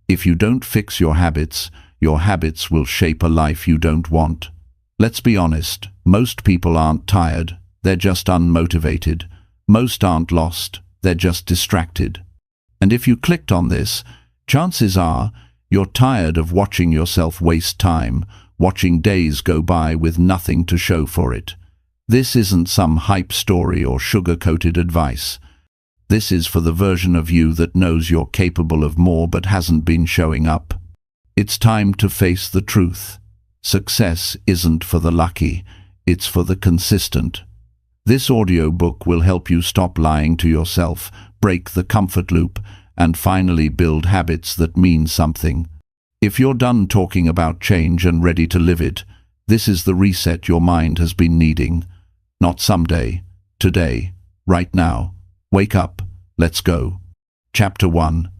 If you don't fix your habits will shape a life you don't want. Let's be honest, most people aren't tired, they're just unmotivated. Most aren't lost, they're just distracted. And if you clicked on this, chances are you're tired of watching yourself waste time, watching days go by with nothing to show for it. This isn't some hype story or sugar-coated advice. This is for the version of you that knows you're capable of more but hasn't been showing up. It's time to face the truth. Success isn't for the lucky, it's for the consistent. This audiobook will help you stop lying to yourself, break the comfort loop, and finally build habits that mean something. If you're done talking about change and ready to live it, this is the reset your mind has been needing. Not someday, today, right now. Wake up, let's go. Chapter 1.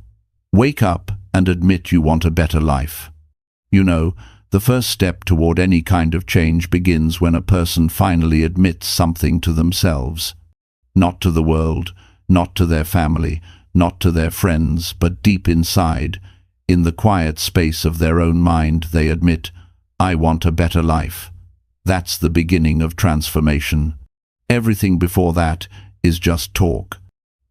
Wake up and admit you want a better life. You know, the first step toward any kind of change begins when a person finally admits something to themselves. Not to the world, not to their family, not to their friends, but deep inside, in the quiet space of their own mind, they admit, I want a better life. That's the beginning of transformation. Everything before that is just talk.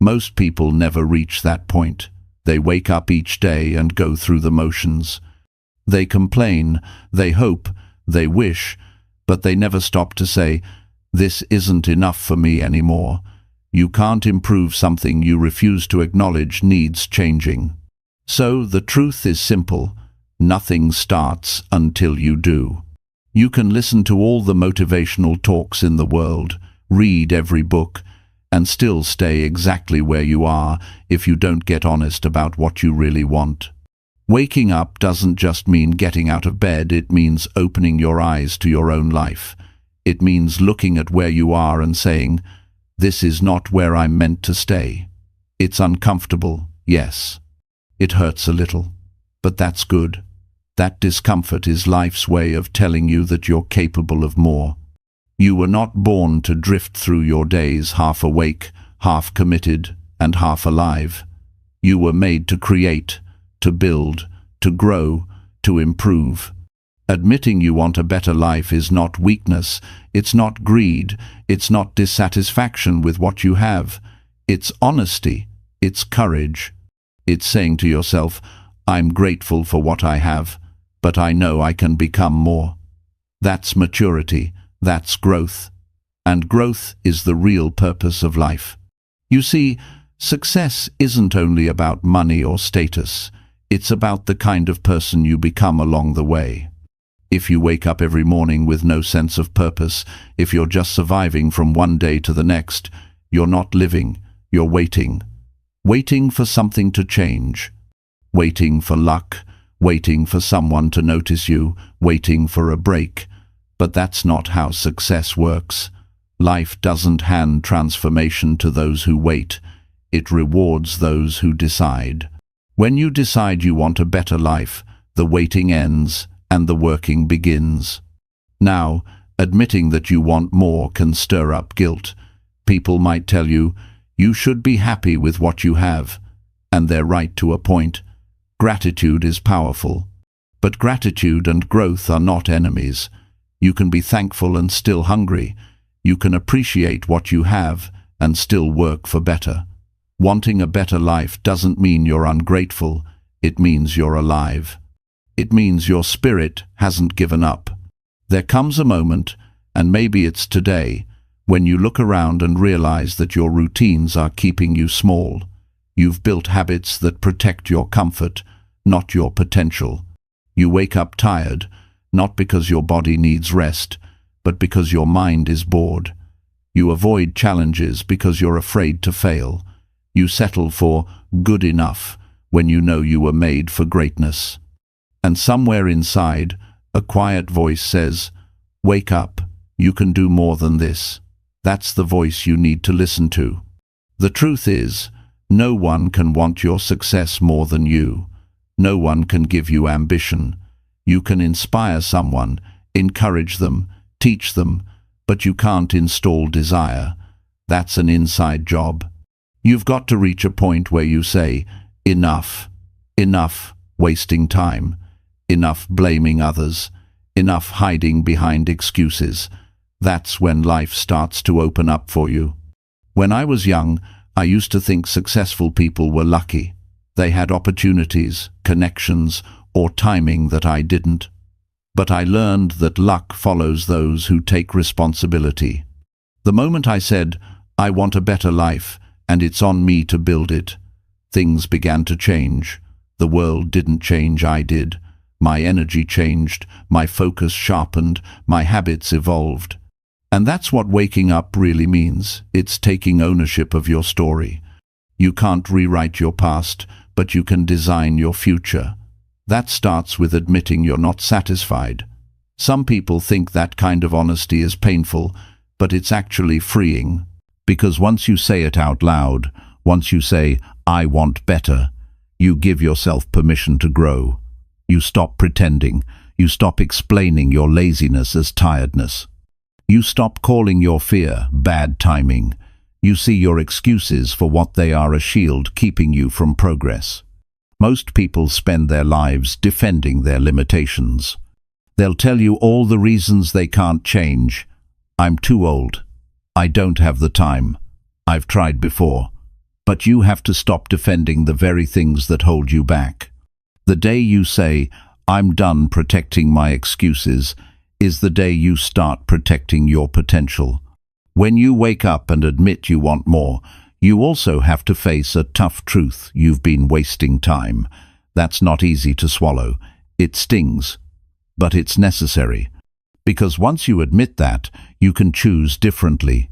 Most people never reach that point. They wake up each day and go through the motions. They complain, they hope, they wish, but they never stop to say, this isn't enough for me anymore. You can't improve something you refuse to acknowledge needs changing. So the truth is simple. Nothing starts until you do. You can listen to all the motivational talks in the world, read every book, and still stay exactly where you are if you don't get honest about what you really want. Waking up doesn't just mean getting out of bed, it means opening your eyes to your own life. It means looking at where you are and saying, this is not where I'm meant to stay. It's uncomfortable, yes. It hurts a little, but that's good. That discomfort is life's way of telling you that you're capable of more. You were not born to drift through your days half awake, half committed, and half alive. You were made to create, to build, to grow, to improve. Admitting you want a better life is not weakness, it's not greed, it's not dissatisfaction with what you have. It's honesty, it's courage. It's saying to yourself, I'm grateful for what I have, but I know I can become more. That's maturity, that's growth. And growth is the real purpose of life. You see, success isn't only about money or status. It's about the kind of person you become along the way. If you wake up every morning with no sense of purpose, if you're just surviving from one day to the next, you're not living, you're waiting. Waiting for something to change. Waiting for luck, waiting for someone to notice you, waiting for a break. But that's not how success works. Life doesn't hand transformation to those who wait. It rewards those who decide. When you decide you want a better life, the waiting ends and the working begins. Now, admitting that you want more can stir up guilt. People might tell you, you should be happy with what you have, and they're right to a point. Gratitude is powerful. But gratitude and growth are not enemies. You can be thankful and still hungry. You can appreciate what you have and still work for better. Wanting a better life doesn't mean you're ungrateful, it means you're alive. It means your spirit hasn't given up. There comes a moment, and maybe it's today, when you look around and realize that your routines are keeping you small. You've built habits that protect your comfort, not your potential. You wake up tired, not because your body needs rest, but because your mind is bored. You avoid challenges because you're afraid to fail. You settle for good enough when you know you were made for greatness. And somewhere inside, a quiet voice says, wake up, you can do more than this. That's the voice you need to listen to. The truth is, no one can want your success more than you. No one can give you ambition. You can inspire someone, encourage them, teach them, but you can't install desire. That's an inside job. You've got to reach a point where you say, enough, enough, wasting time, enough blaming others, enough hiding behind excuses. That's when life starts to open up for you. When I was young, I used to think successful people were lucky. They had opportunities, connections, or timing that I didn't. But I learned that luck follows those who take responsibility. The moment I said, I want a better life, and it's on me to build it, things began to change. The world didn't change, I did. My energy changed, my focus sharpened, my habits evolved. And that's what waking up really means. It's taking ownership of your story. You can't rewrite your past, but you can design your future. That starts with admitting you're not satisfied. Some people think that kind of honesty is painful, but it's actually freeing. Because once you say it out loud, once you say, I want better, you give yourself permission to grow. You stop pretending. You stop explaining your laziness as tiredness. You stop calling your fear bad timing. You see your excuses for what they are, a shield keeping you from progress. Most people spend their lives defending their limitations. They'll tell you all the reasons they can't change. I'm too old. I don't have the time. I've tried before. But you have to stop defending the very things that hold you back. The day you say, I'm done protecting my excuses, is the day you start protecting your potential. When you wake up and admit you want more, you also have to face a tough truth: you've been wasting time. That's not easy to swallow. It stings. But it's necessary. Because once you admit that, you can choose differently.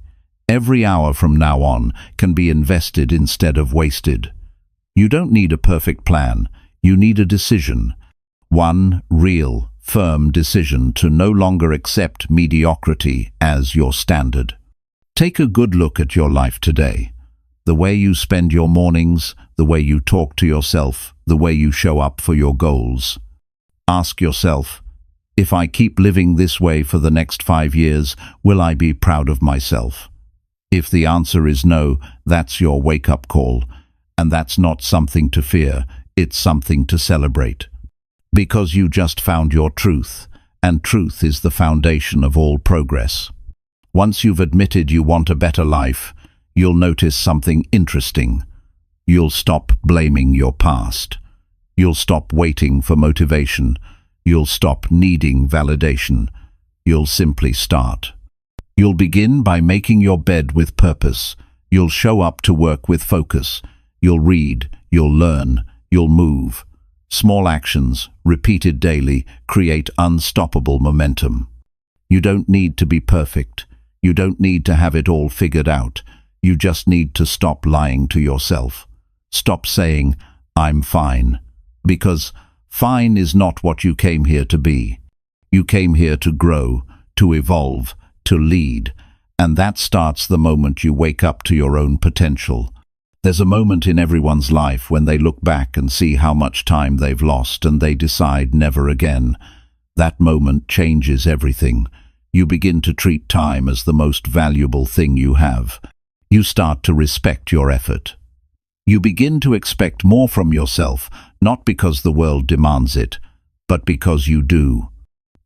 Every hour from now on can be invested instead of wasted. You don't need a perfect plan. You need a decision. One real, firm decision to no longer accept mediocrity as your standard. Take a good look at your life today. The way you spend your mornings, the way you talk to yourself, the way you show up for your goals. Ask yourself, if I keep living this way for the next 5 years, will I be proud of myself? If the answer is no, that's your wake-up call. And that's not something to fear, it's something to celebrate. Because you just found your truth, and truth is the foundation of all progress. Once you've admitted you want a better life, you'll notice something interesting. You'll stop blaming your past. You'll stop waiting for motivation. You'll stop needing validation. You'll simply start. You'll begin by making your bed with purpose. You'll show up to work with focus. You'll read, you'll learn, you'll move. Small actions, repeated daily, create unstoppable momentum. You don't need to be perfect. You don't need to have it all figured out. You just need to stop lying to yourself. Stop saying, I'm fine. Because fine is not what you came here to be. You came here to grow, to evolve, to lead. And that starts the moment you wake up to your own potential. There's a moment in everyone's life when they look back and see how much time they've lost and they decide never again. That moment changes everything. You begin to treat time as the most valuable thing you have. You start to respect your effort. You begin to expect more from yourself, not because the world demands it, but because you do.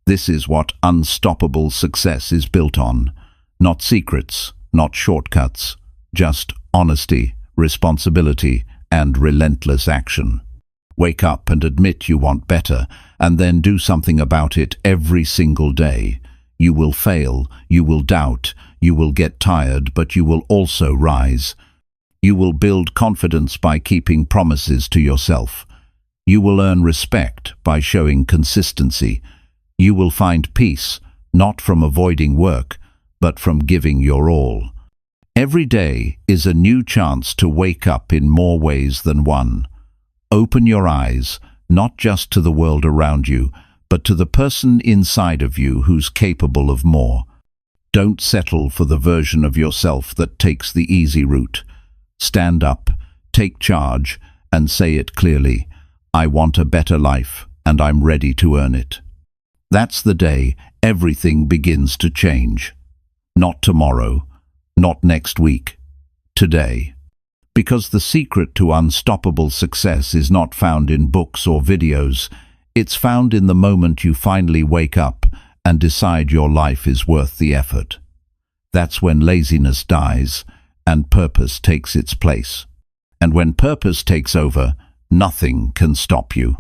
This is what unstoppable success is built on. Not secrets, not shortcuts, just honesty, responsibility, and relentless action. Wake up and admit you want better, and then do something about it every single day. You will fail, you will doubt, you will get tired, but you will also rise. You will build confidence by keeping promises to yourself. You will earn respect by showing consistency. You will find peace, not from avoiding work, but from giving your all. Every day is a new chance to wake up in more ways than one. Open your eyes, not just to the world around you, but to the person inside of you who's capable of more. Don't settle for the version of yourself that takes the easy route. Stand up, take charge, and say it clearly. I want a better life, and I'm ready to earn it. That's the day everything begins to change. Not tomorrow, not next week, today. Because the secret to unstoppable success is not found in books or videos. It's found in the moment you finally wake up and decide your life is worth the effort. That's when laziness dies and purpose takes its place. And when purpose takes over, nothing can stop you.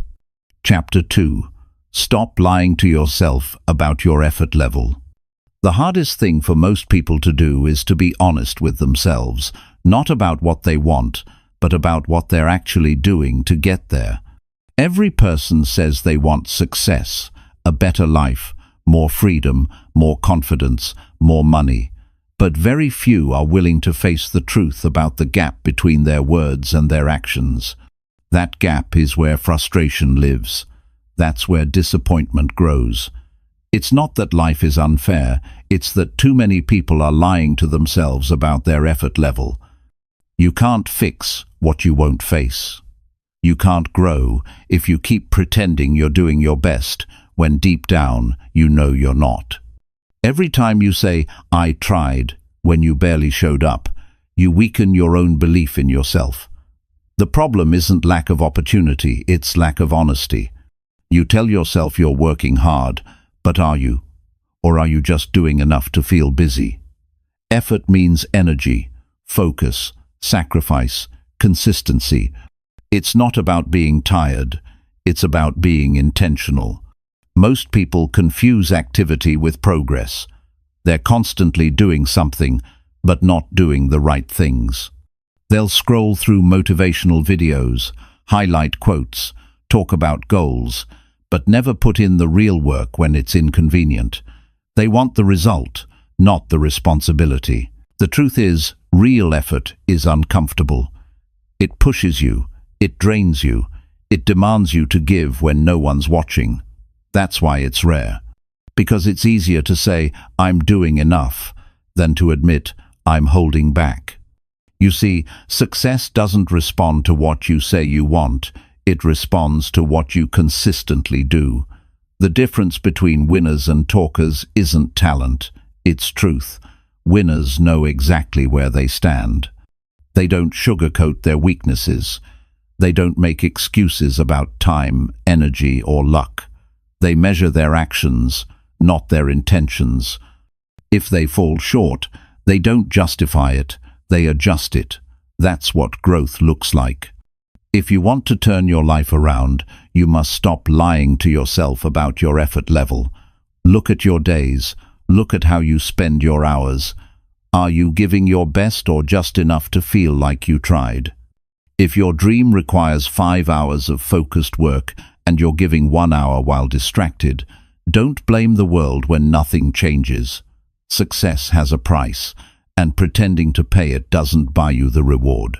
Chapter 2. Stop lying to yourself about your effort level. The hardest thing for most people to do is to be honest with themselves, not about what they want, but about what they're actually doing to get there. Every person says they want success, a better life, more freedom, more confidence, more money. But very few are willing to face the truth about the gap between their words and their actions. That gap is where frustration lives. That's where disappointment grows. It's not that life is unfair, it's that too many people are lying to themselves about their effort level. You can't fix what you won't face. You can't grow if you keep pretending you're doing your best when deep down you know you're not. Every time you say, "I tried," when you barely showed up, you weaken your own belief in yourself. The problem isn't lack of opportunity, it's lack of honesty. You tell yourself you're working hard, but are you? Or are you just doing enough to feel busy? Effort means energy, focus, sacrifice, consistency. It's not about being tired, it's about being intentional. Most people confuse activity with progress. They're constantly doing something, but not doing the right things. They'll scroll through motivational videos, highlight quotes, talk about goals, but never put in the real work when it's inconvenient. They want the result, not the responsibility. The truth is, real effort is uncomfortable. It pushes you, it drains you, it demands you to give when no one's watching. That's why it's rare. Because it's easier to say, "I'm doing enough," than to admit, "I'm holding back." You see, success doesn't respond to what you say you want. It responds to what you consistently do. The difference between winners and talkers isn't talent, it's truth. Winners know exactly where they stand. They don't sugarcoat their weaknesses. They don't make excuses about time, energy, or luck. They measure their actions, not their intentions. If they fall short, they don't justify it, they adjust it. That's what growth looks like. If you want to turn your life around, you must stop lying to yourself about your effort level. Look at your days. Look at how you spend your hours. Are you giving your best or just enough to feel like you tried? If your dream requires 5 hours of focused work and you're giving 1 hour while distracted, don't blame the world when nothing changes. Success has a price, and pretending to pay it doesn't buy you the reward.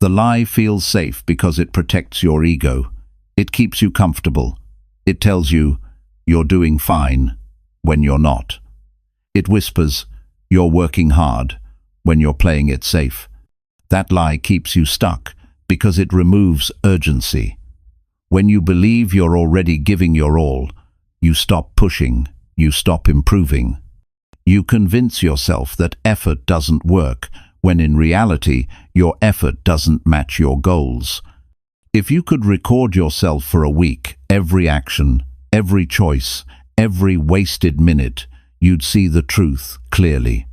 The lie feels safe because it protects your ego. It keeps you comfortable. It tells you you're doing fine when you're not. It whispers you're working hard when you're playing it safe. That lie keeps you stuck because it removes urgency. When you believe you're already giving your all, you stop pushing, you stop improving. You convince yourself that effort doesn't work, when in reality, your effort doesn't match your goals. If you could record yourself for a week, every action, every choice, every wasted minute, you'd see the truth clearly.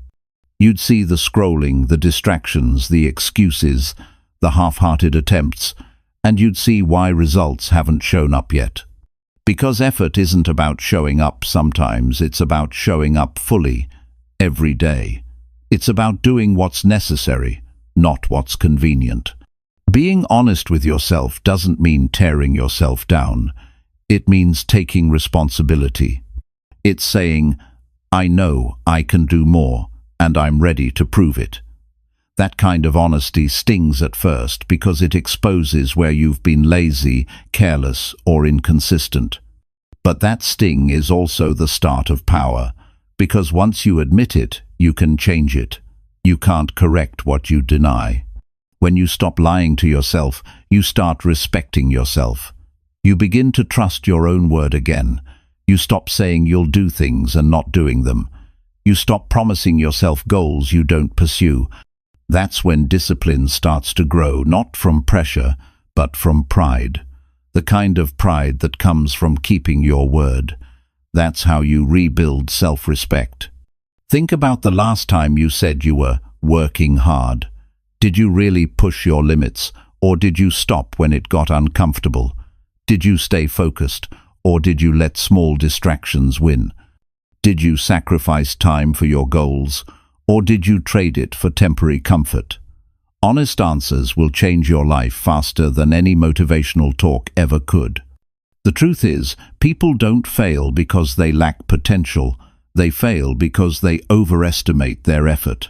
You'd see the scrolling, the distractions, the excuses, the half-hearted attempts, and you'd see why results haven't shown up yet. Because effort isn't about showing up sometimes, it's about showing up fully, every day. It's about doing what's necessary, not what's convenient. Being honest with yourself doesn't mean tearing yourself down. It means taking responsibility. It's saying, "I know I can do more, and I'm ready to prove it." That kind of honesty stings at first because it exposes where you've been lazy, careless, or inconsistent. But that sting is also the start of power, because once you admit it, you can change it. You can't correct what you deny. When you stop lying to yourself, you start respecting yourself. You begin to trust your own word again. You stop saying you'll do things and not doing them. You stop promising yourself goals you don't pursue. That's when discipline starts to grow, not from pressure, but from pride. The kind of pride that comes from keeping your word. That's how you rebuild self-respect. Think about the last time you said you were working hard. Did you really push your limits, or did you stop when it got uncomfortable? Did you stay focused, or did you let small distractions win? Did you sacrifice time for your goals, or did you trade it for temporary comfort? Honest answers will change your life faster than any motivational talk ever could. The truth is, people don't fail because they lack potential. They fail because they overestimate their effort.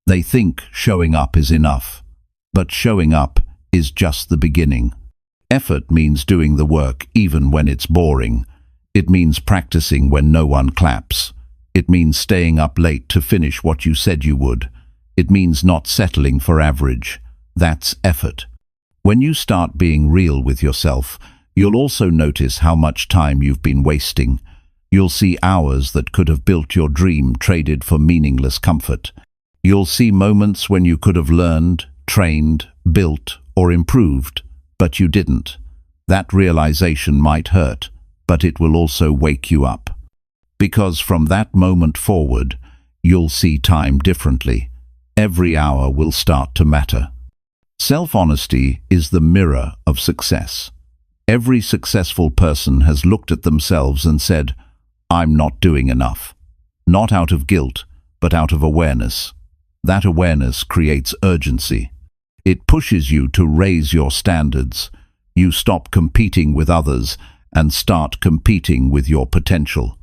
They think showing up is enough. But showing up is just the beginning. Effort means doing the work even when it's boring. It means practicing when no one claps. It means staying up late to finish what you said you would. It means not settling for average. That's effort. When you start being real with yourself, you'll also notice how much time you've been wasting. You'll see hours that could have built your dream traded for meaningless comfort. You'll see moments when you could have learned, trained, built, or improved, but you didn't. That realization might hurt, but it will also wake you up. Because from that moment forward, you'll see time differently. Every hour will start to matter. Self-honesty is the mirror of success. Every successful person has looked at themselves and said, "I'm not doing enough." Not out of guilt, but out of awareness. That awareness creates urgency. It pushes you to raise your standards. You stop competing with others and start competing with your potential.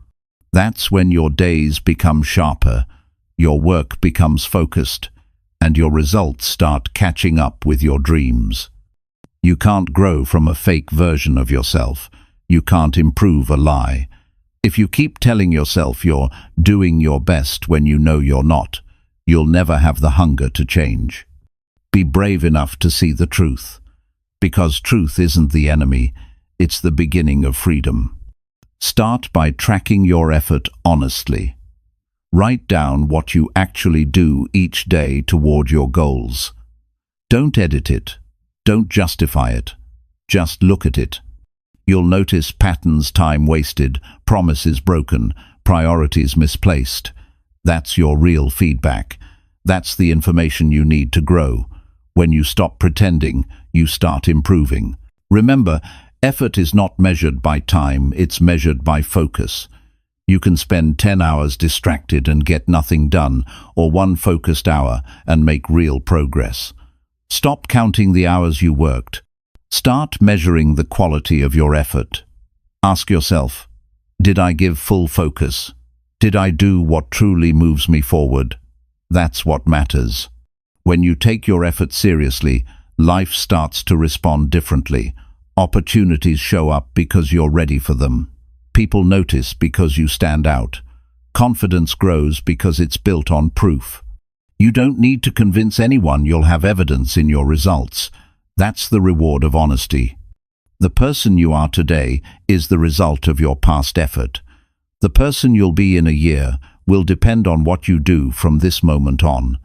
That's when your days become sharper, your work becomes focused, and your results start catching up with your dreams. You can't grow from a fake version of yourself. You can't improve a lie. If you keep telling yourself you're doing your best when you know you're not, you'll never have the hunger to change. Be brave enough to see the truth. Because truth isn't the enemy, it's the beginning of freedom. Start by tracking your effort honestly. Write down what you actually do each day toward your goals. Don't edit it. Don't justify it. Just look at it. You'll notice patterns: time wasted, promises broken, priorities misplaced. That's your real feedback. That's the information you need to grow. When you stop pretending, you start improving. Remember, effort is not measured by time, it's measured by focus. You can spend 10 hours distracted and get nothing done, or one focused hour and make real progress. Stop counting the hours you worked. Start measuring the quality of your effort. Ask yourself, did I give full focus? Did I do what truly moves me forward? That's what matters. When you take your effort seriously, life starts to respond differently. Opportunities show up because you're ready for them. People notice because you stand out. Confidence grows because it's built on proof. You don't need to convince anyone you'll have evidence in your results. That's the reward of honesty. The person you are today is the result of your past effort. The person you'll be in a year will depend on what you do from this moment on.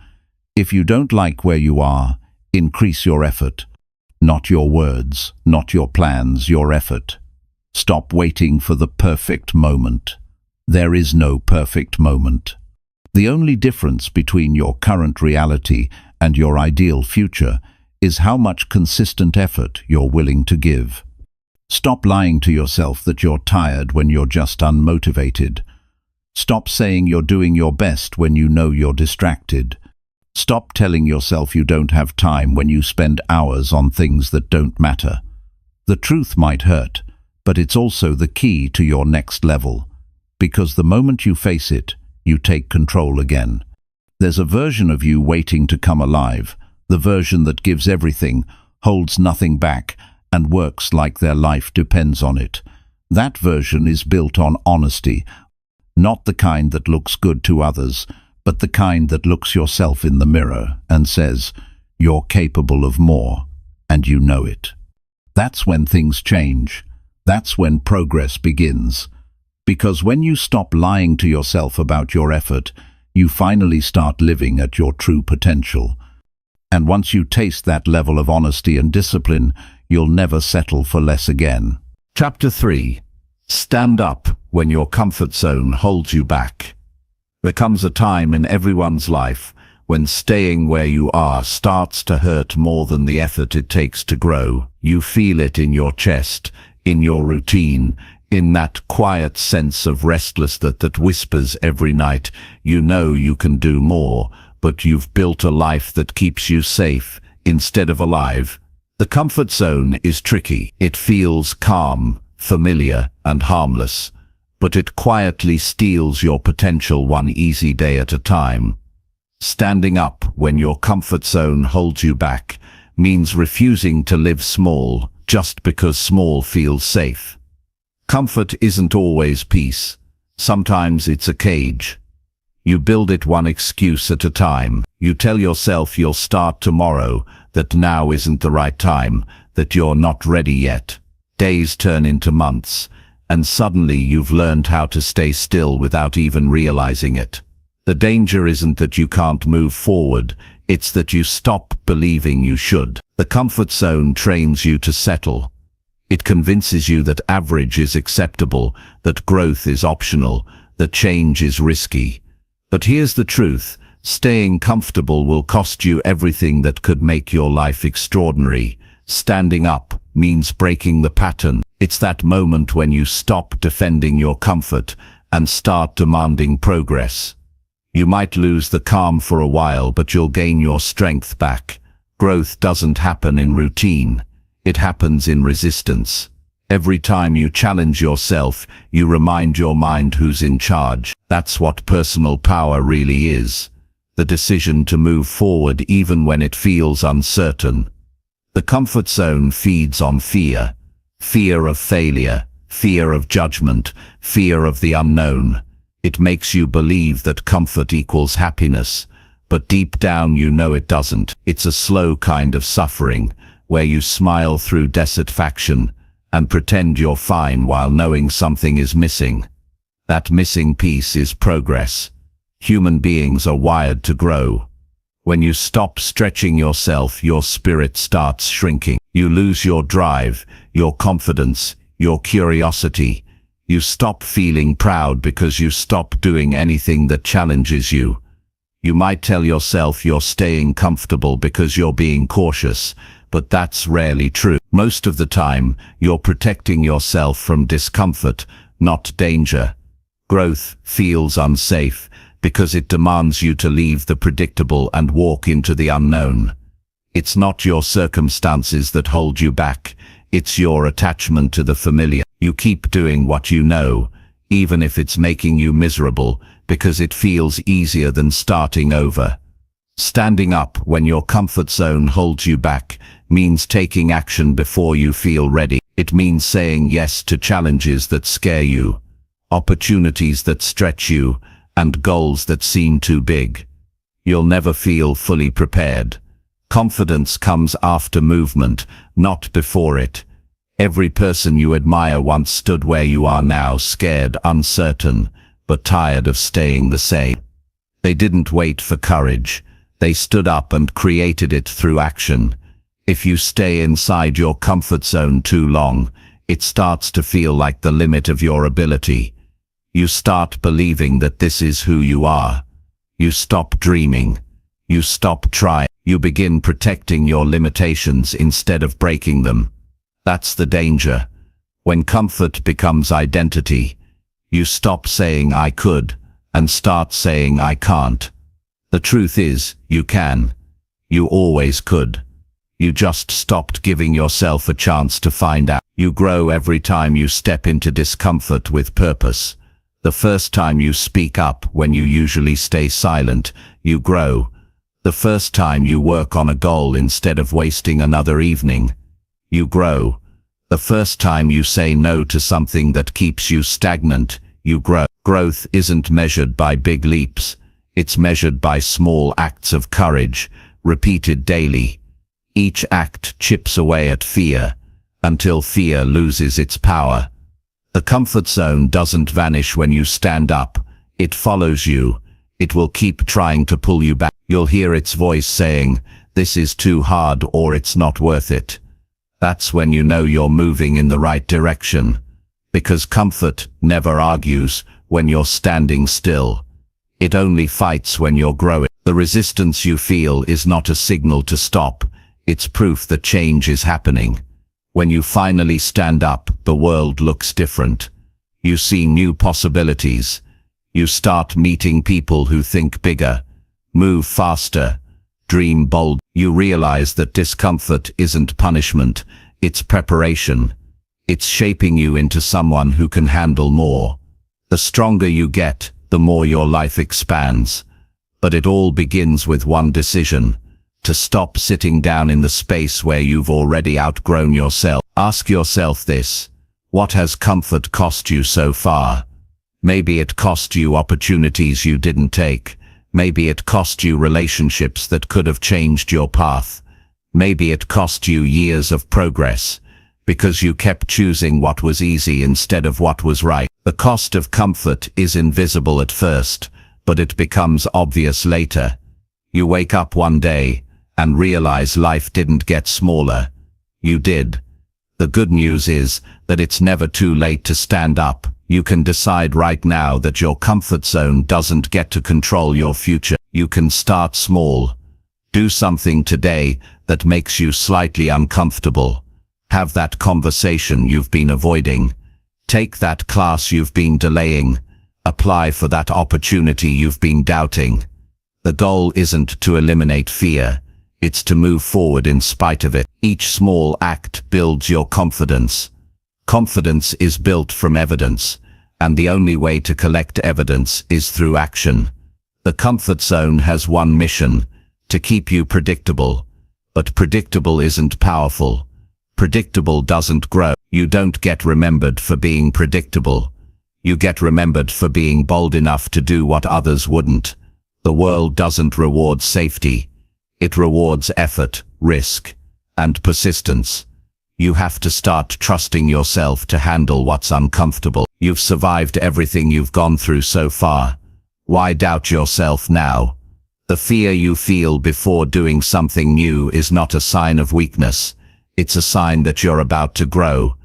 If you don't like where you are, increase your effort. Not your words, not your plans, your effort. Stop waiting for the perfect moment. There is no perfect moment. The only difference between your current reality and your ideal future is how much consistent effort you're willing to give. Stop lying to yourself that you're tired when you're just unmotivated. Stop saying you're doing your best when you know you're distracted. Stop telling yourself you don't have time when you spend hours on things that don't matter. The truth might hurt, but it's also the key to your next level. Because the moment you face it, you take control again. There's a version of you waiting to come alive, the version that gives everything, holds nothing back, and works like their life depends on it. That version is built on honesty, not the kind that looks good to others, but the kind that looks yourself in the mirror and says, "You're capable of more," and you know it. That's when things change. That's when progress begins. Because when you stop lying to yourself about your effort, you finally start living at your true potential. And once you taste that level of honesty and discipline, you'll never settle for less again. Chapter 3. Stand up when your comfort zone holds you back. There comes a time in everyone's life when staying where you are starts to hurt more than the effort it takes to grow. You feel it in your chest, in your routine, in that quiet sense of restlessness that whispers every night, you know you can do more, but you've built a life that keeps you safe instead of alive. The comfort zone is tricky. It feels calm, familiar, and harmless, but it quietly steals your potential one easy day at a time. Standing up when your comfort zone holds you back means refusing to live small just because small feels safe. Comfort isn't always peace. Sometimes it's a cage. You build it one excuse at a time. You tell yourself you'll start tomorrow, that now isn't the right time, that you're not ready yet. Days turn into months, and suddenly you've learned how to stay still without even realizing it. The danger isn't that you can't move forward, it's that you stop believing you should. The comfort zone trains you to settle. It convinces you that average is acceptable, that growth is optional, that change is risky. But here's the truth, staying comfortable will cost you everything that could make your life extraordinary. Standing up means breaking the pattern. It's that moment when you stop defending your comfort and start demanding progress. You might lose the calm for a while, but you'll gain your strength back. Growth doesn't happen in routine. It happens in resistance. Every time you challenge yourself, you remind your mind who's in charge. That's what personal power really is. The decision to move forward even when it feels uncertain. The comfort zone feeds on fear. Fear of failure, fear of judgment, fear of the unknown. It makes you believe that comfort equals happiness, but deep down you know it doesn't. It's a slow kind of suffering, where you smile through dissatisfaction and pretend you're fine while knowing something is missing. That missing piece is progress. Human beings are wired to grow. When you stop stretching yourself, your spirit starts shrinking. You lose your drive, your confidence, your curiosity. You stop feeling proud because you stop doing anything that challenges you. You might tell yourself you're staying comfortable because you're being cautious, but that's rarely true. Most of the time, you're protecting yourself from discomfort, not danger. Growth feels unsafe because it demands you to leave the predictable and walk into the unknown. It's not your circumstances that hold you back, it's your attachment to the familiar. You keep doing what you know, even if it's making you miserable, because it feels easier than starting over. Standing up when your comfort zone holds you back means taking action before you feel ready. It means saying yes to challenges that scare you, opportunities that stretch you, and goals that seem too big. You'll never feel fully prepared. Confidence comes after movement, not before it. Every person you admire once stood where you are now, scared, uncertain, but tired of staying the same. They didn't wait for courage. They stood up and created it through action. If you stay inside your comfort zone too long, it starts to feel like the limit of your ability. You start believing that this is who you are. You stop dreaming. You stop trying. You begin protecting your limitations instead of breaking them. That's the danger. When comfort becomes identity, you stop saying I could and start saying I can't. The truth is, you can. You always could. You just stopped giving yourself a chance to find out. You grow every time you step into discomfort with purpose. The first time you speak up when you usually stay silent, you grow. The first time you work on a goal instead of wasting another evening, you grow. The first time you say no to something that keeps you stagnant, you grow. Growth isn't measured by big leaps. It's measured by small acts of courage, repeated daily. Each act chips away at fear, until fear loses its power. The comfort zone doesn't vanish when you stand up. It follows you. It will keep trying to pull you back. You'll hear its voice saying, this is too hard or it's not worth it. That's when you know you're moving in the right direction. Because comfort never argues when you're standing still. It only fights when you're growing. The resistance you feel is not a signal to stop, it's proof that change is happening. When you finally stand up, the world looks different. You see new possibilities. You start meeting people who think bigger, move faster, dream bold. You realize that discomfort isn't punishment, it's preparation. It's shaping you into someone who can handle more. The stronger you get, the more your life expands. But it all begins with one decision: to stop sitting down in the space where you've already outgrown yourself. Ask yourself this: what has comfort cost you so far? Maybe it cost you opportunities you didn't take. Maybe it cost you relationships that could have changed your path. Maybe it cost you years of progress, because you kept choosing what was easy instead of what was right. The cost of comfort is invisible at first, but it becomes obvious later. You wake up one day and realize life didn't get smaller. You did. The good news is that it's never too late to stand up. You can decide right now that your comfort zone doesn't get to control your future. You can start small. Do something today that makes you slightly uncomfortable. Have that conversation you've been avoiding. Take that class you've been delaying. Apply for that opportunity you've been doubting. The goal isn't to eliminate fear. It's to move forward in spite of it. Each small act builds your confidence. Confidence is built from evidence, and the only way to collect evidence is through action. The comfort zone has one mission: to keep you predictable. But predictable isn't powerful. Predictable doesn't grow. You don't get remembered for being predictable. You get remembered for being bold enough to do what others wouldn't. The world doesn't reward safety. It rewards effort, risk, and persistence. You have to start trusting yourself to handle what's uncomfortable. You've survived everything you've gone through so far. Why doubt yourself now? The fear you feel before doing something new is not a sign of weakness. It's a sign that you're about to grow.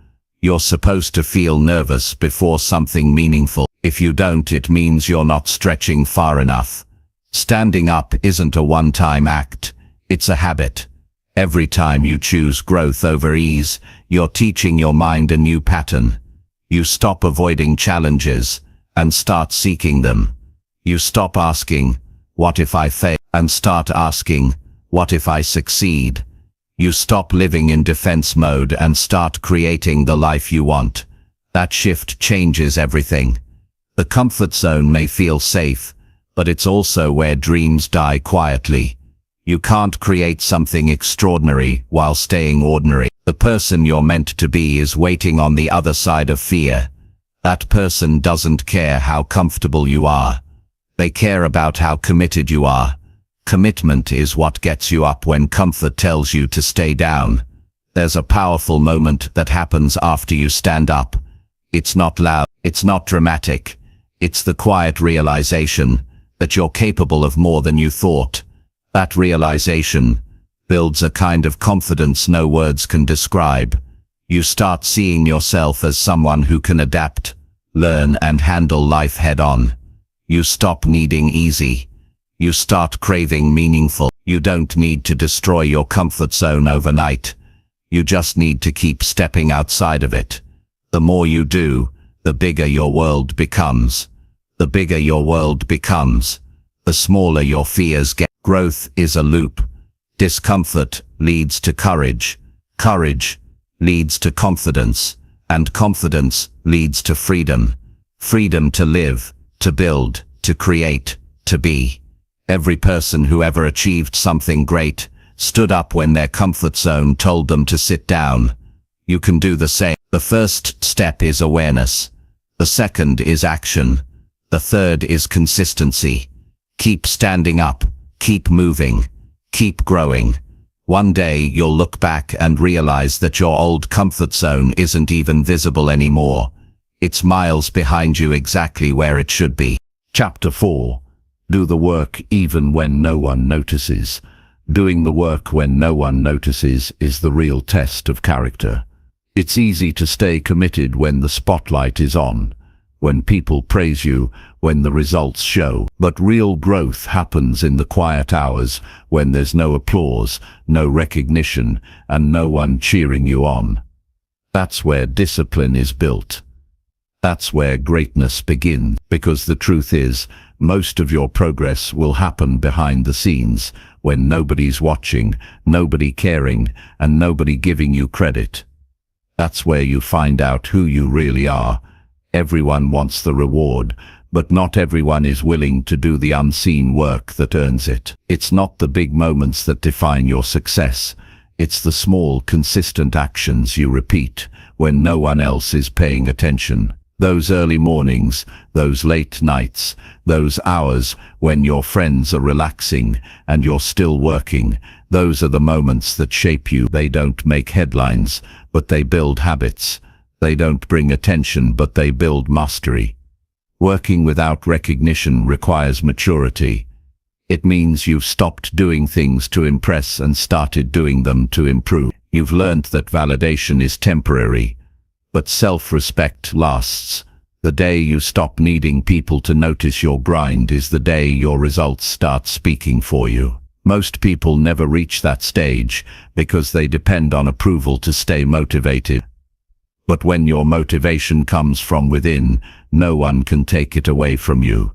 You're supposed to feel nervous before something meaningful. If you don't, it means you're not stretching far enough. Standing up isn't a one-time act. It's a habit. Every time you choose growth over ease, you're teaching your mind a new pattern. You stop avoiding challenges and start seeking them. You stop asking, "What if I fail?" and start asking, "What if I succeed?" You stop living in defense mode and start creating the life you want. That shift changes everything. The comfort zone may feel safe, but it's also where dreams die quietly. You can't create something extraordinary while staying ordinary. The person you're meant to be is waiting on the other side of fear. That person doesn't care how comfortable you are. They care about how committed you are. Commitment is what gets you up when comfort tells you to stay down. There's a powerful moment that happens after you stand up. It's not loud, it's not dramatic. It's the quiet realization that you're capable of more than you thought. That realization builds a kind of confidence no words can describe. You start seeing yourself as someone who can adapt, learn, and handle life head-on. You stop needing easy. You start craving meaningful. You don't need to destroy your comfort zone overnight. You just need to keep stepping outside of it. The more you do, the bigger your world becomes. The bigger your world becomes, the smaller your fears get. Growth is a loop. Discomfort leads to courage. Courage leads to confidence. And confidence leads to freedom. Freedom to live, to build, to create, to be. Every person who ever achieved something great stood up when their comfort zone told them to sit down. You can do the same. The first step is awareness. The second is action. The third is consistency. Keep standing up. Keep moving. Keep growing. One day you'll look back and realize that your old comfort zone isn't even visible anymore. It's miles behind you, exactly where it should be. Chapter 4. Do the work even when no one notices. Doing the work when no one notices is the real test of character. It's easy to stay committed when the spotlight is on, when people praise you, when the results show. But real growth happens in the quiet hours, when there's no applause, no recognition, and no one cheering you on. That's where discipline is built. That's where greatness begins, because the truth is, most of your progress will happen behind the scenes, when nobody's watching, nobody caring, and nobody giving you credit. That's where you find out who you really are. Everyone wants the reward, but not everyone is willing to do the unseen work that earns it. It's not the big moments that define your success. It's the small, consistent actions you repeat when no one else is paying attention. Those early mornings, those late nights, those hours when your friends are relaxing and you're still working, those are the moments that shape you. They don't make headlines, but they build habits. They don't bring attention, but they build mastery. Working without recognition requires maturity. It means you've stopped doing things to impress and started doing them to improve. You've learned that validation is temporary, but self-respect lasts. The day you stop needing people to notice your grind is the day your results start speaking for you. Most people never reach that stage because they depend on approval to stay motivated. But when your motivation comes from within, no one can take it away from you.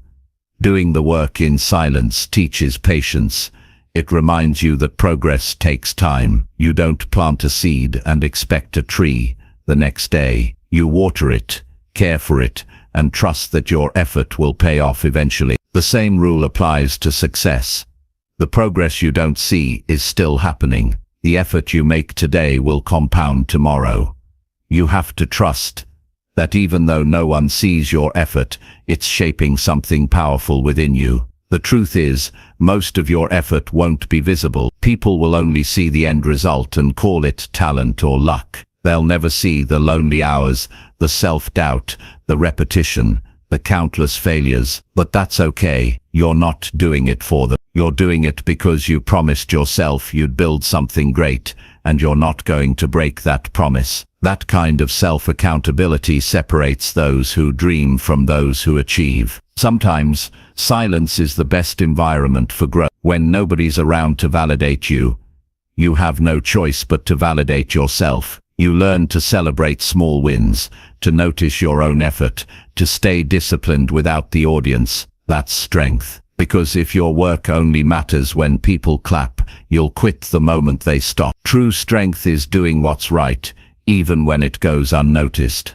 Doing the work in silence teaches patience. It reminds you that progress takes time. You don't plant a seed and expect a tree the next day. You water it, care for it, and trust that your effort will pay off eventually. The same rule applies to success. The progress you don't see is still happening. The effort you make today will compound tomorrow. You have to trust that even though no one sees your effort, it's shaping something powerful within you. The truth is, most of your effort won't be visible. People will only see the end result and call it talent or luck. They'll never see the lonely hours, the self-doubt, the repetition, the countless failures. But that's okay. You're not doing it for them. You're doing it because you promised yourself you'd build something great, and you're not going to break that promise. That kind of self-accountability separates those who dream from those who achieve. Sometimes, silence is the best environment for growth. When nobody's around to validate you, you have no choice but to validate yourself. You learn to celebrate small wins, to notice your own effort, to stay disciplined without the audience. That's strength. Because if your work only matters when people clap, you'll quit the moment they stop. True strength is doing what's right, even when it goes unnoticed.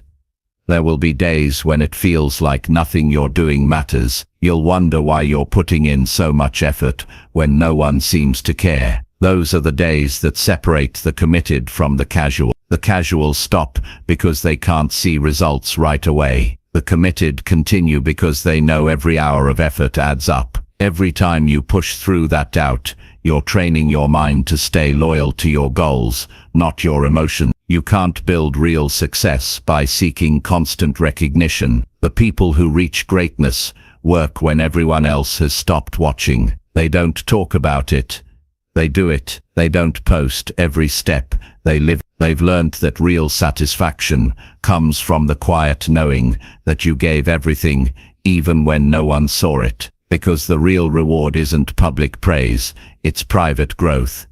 There will be days when it feels like nothing you're doing matters. You'll wonder why you're putting in so much effort when no one seems to care. Those are the days that separate the committed from the casual. The casual stop because they can't see results right away. The committed continue because they know every hour of effort adds up. Every time you push through that doubt, you're training your mind to stay loyal to your goals, not your emotions. You can't build real success by seeking constant recognition. The people who reach greatness work when everyone else has stopped watching. They don't talk about it. They do it. They don't post every step. They live. They've learned that real satisfaction comes from the quiet knowing that you gave everything, even when no one saw it. Because the real reward isn't public praise, it's private growth.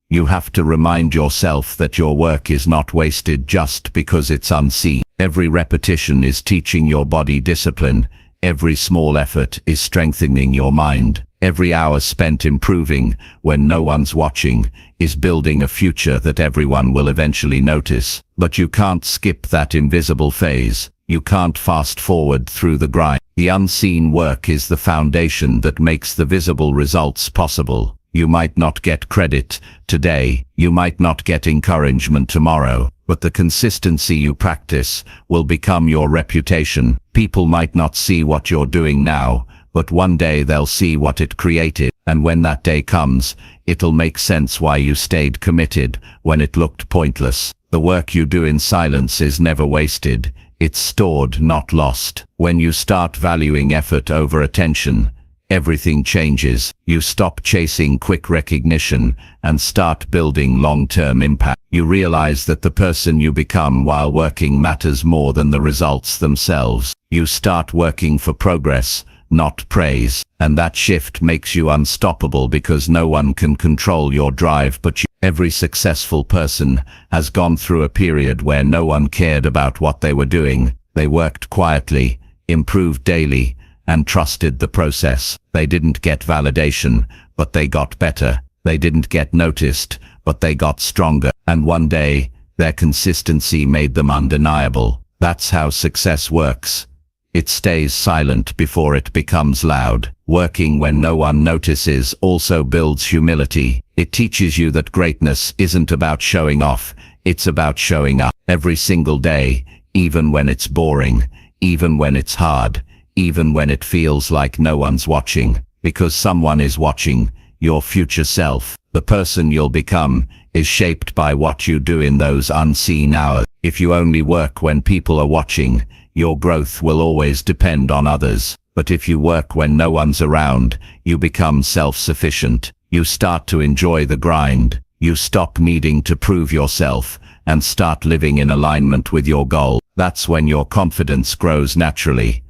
You have to remind yourself that your work is not wasted just because it's unseen. Every repetition is teaching your body discipline. Every small effort is strengthening your mind. Every hour spent improving when no one's watching is building a future that everyone will eventually notice. But you can't skip that invisible phase. You can't fast forward through the grind. The unseen work is the foundation that makes the visible results possible. You might not get credit today. You might not get encouragement tomorrow. But the consistency you practice will become your reputation. People might not see what you're doing now, but one day they'll see what it created. And when that day comes, it'll make sense why you stayed committed when it looked pointless. The work you do in silence is never wasted. It's stored, not lost. When you start valuing effort over attention, everything changes. You stop chasing quick recognition and start building long-term impact. You realize that the person you become while working matters more than the results themselves. You start working for progress, not praise. And that shift makes you unstoppable because no one can control your drive but you. Every successful person has gone through a period where no one cared about what they were doing. They worked quietly, improved daily, and trusted the process. They didn't get validation, but they got better. They didn't get noticed, but they got stronger. And one day, their consistency made them undeniable. That's how success works. It stays silent before it becomes loud. Working when no one notices also builds humility. It teaches you that greatness isn't about showing off, it's about showing up every single day, even when it's boring, even when it's hard, even when it feels like no one's watching. Because someone is watching, your future self, the person you'll become, is shaped by what you do in those unseen hours. If you only work when people are watching, your growth will always depend on others. But if you work when no one's around, you become self-sufficient. You start to enjoy the grind. You stop needing to prove yourself and start living in alignment with your goal. That's when your confidence grows naturally.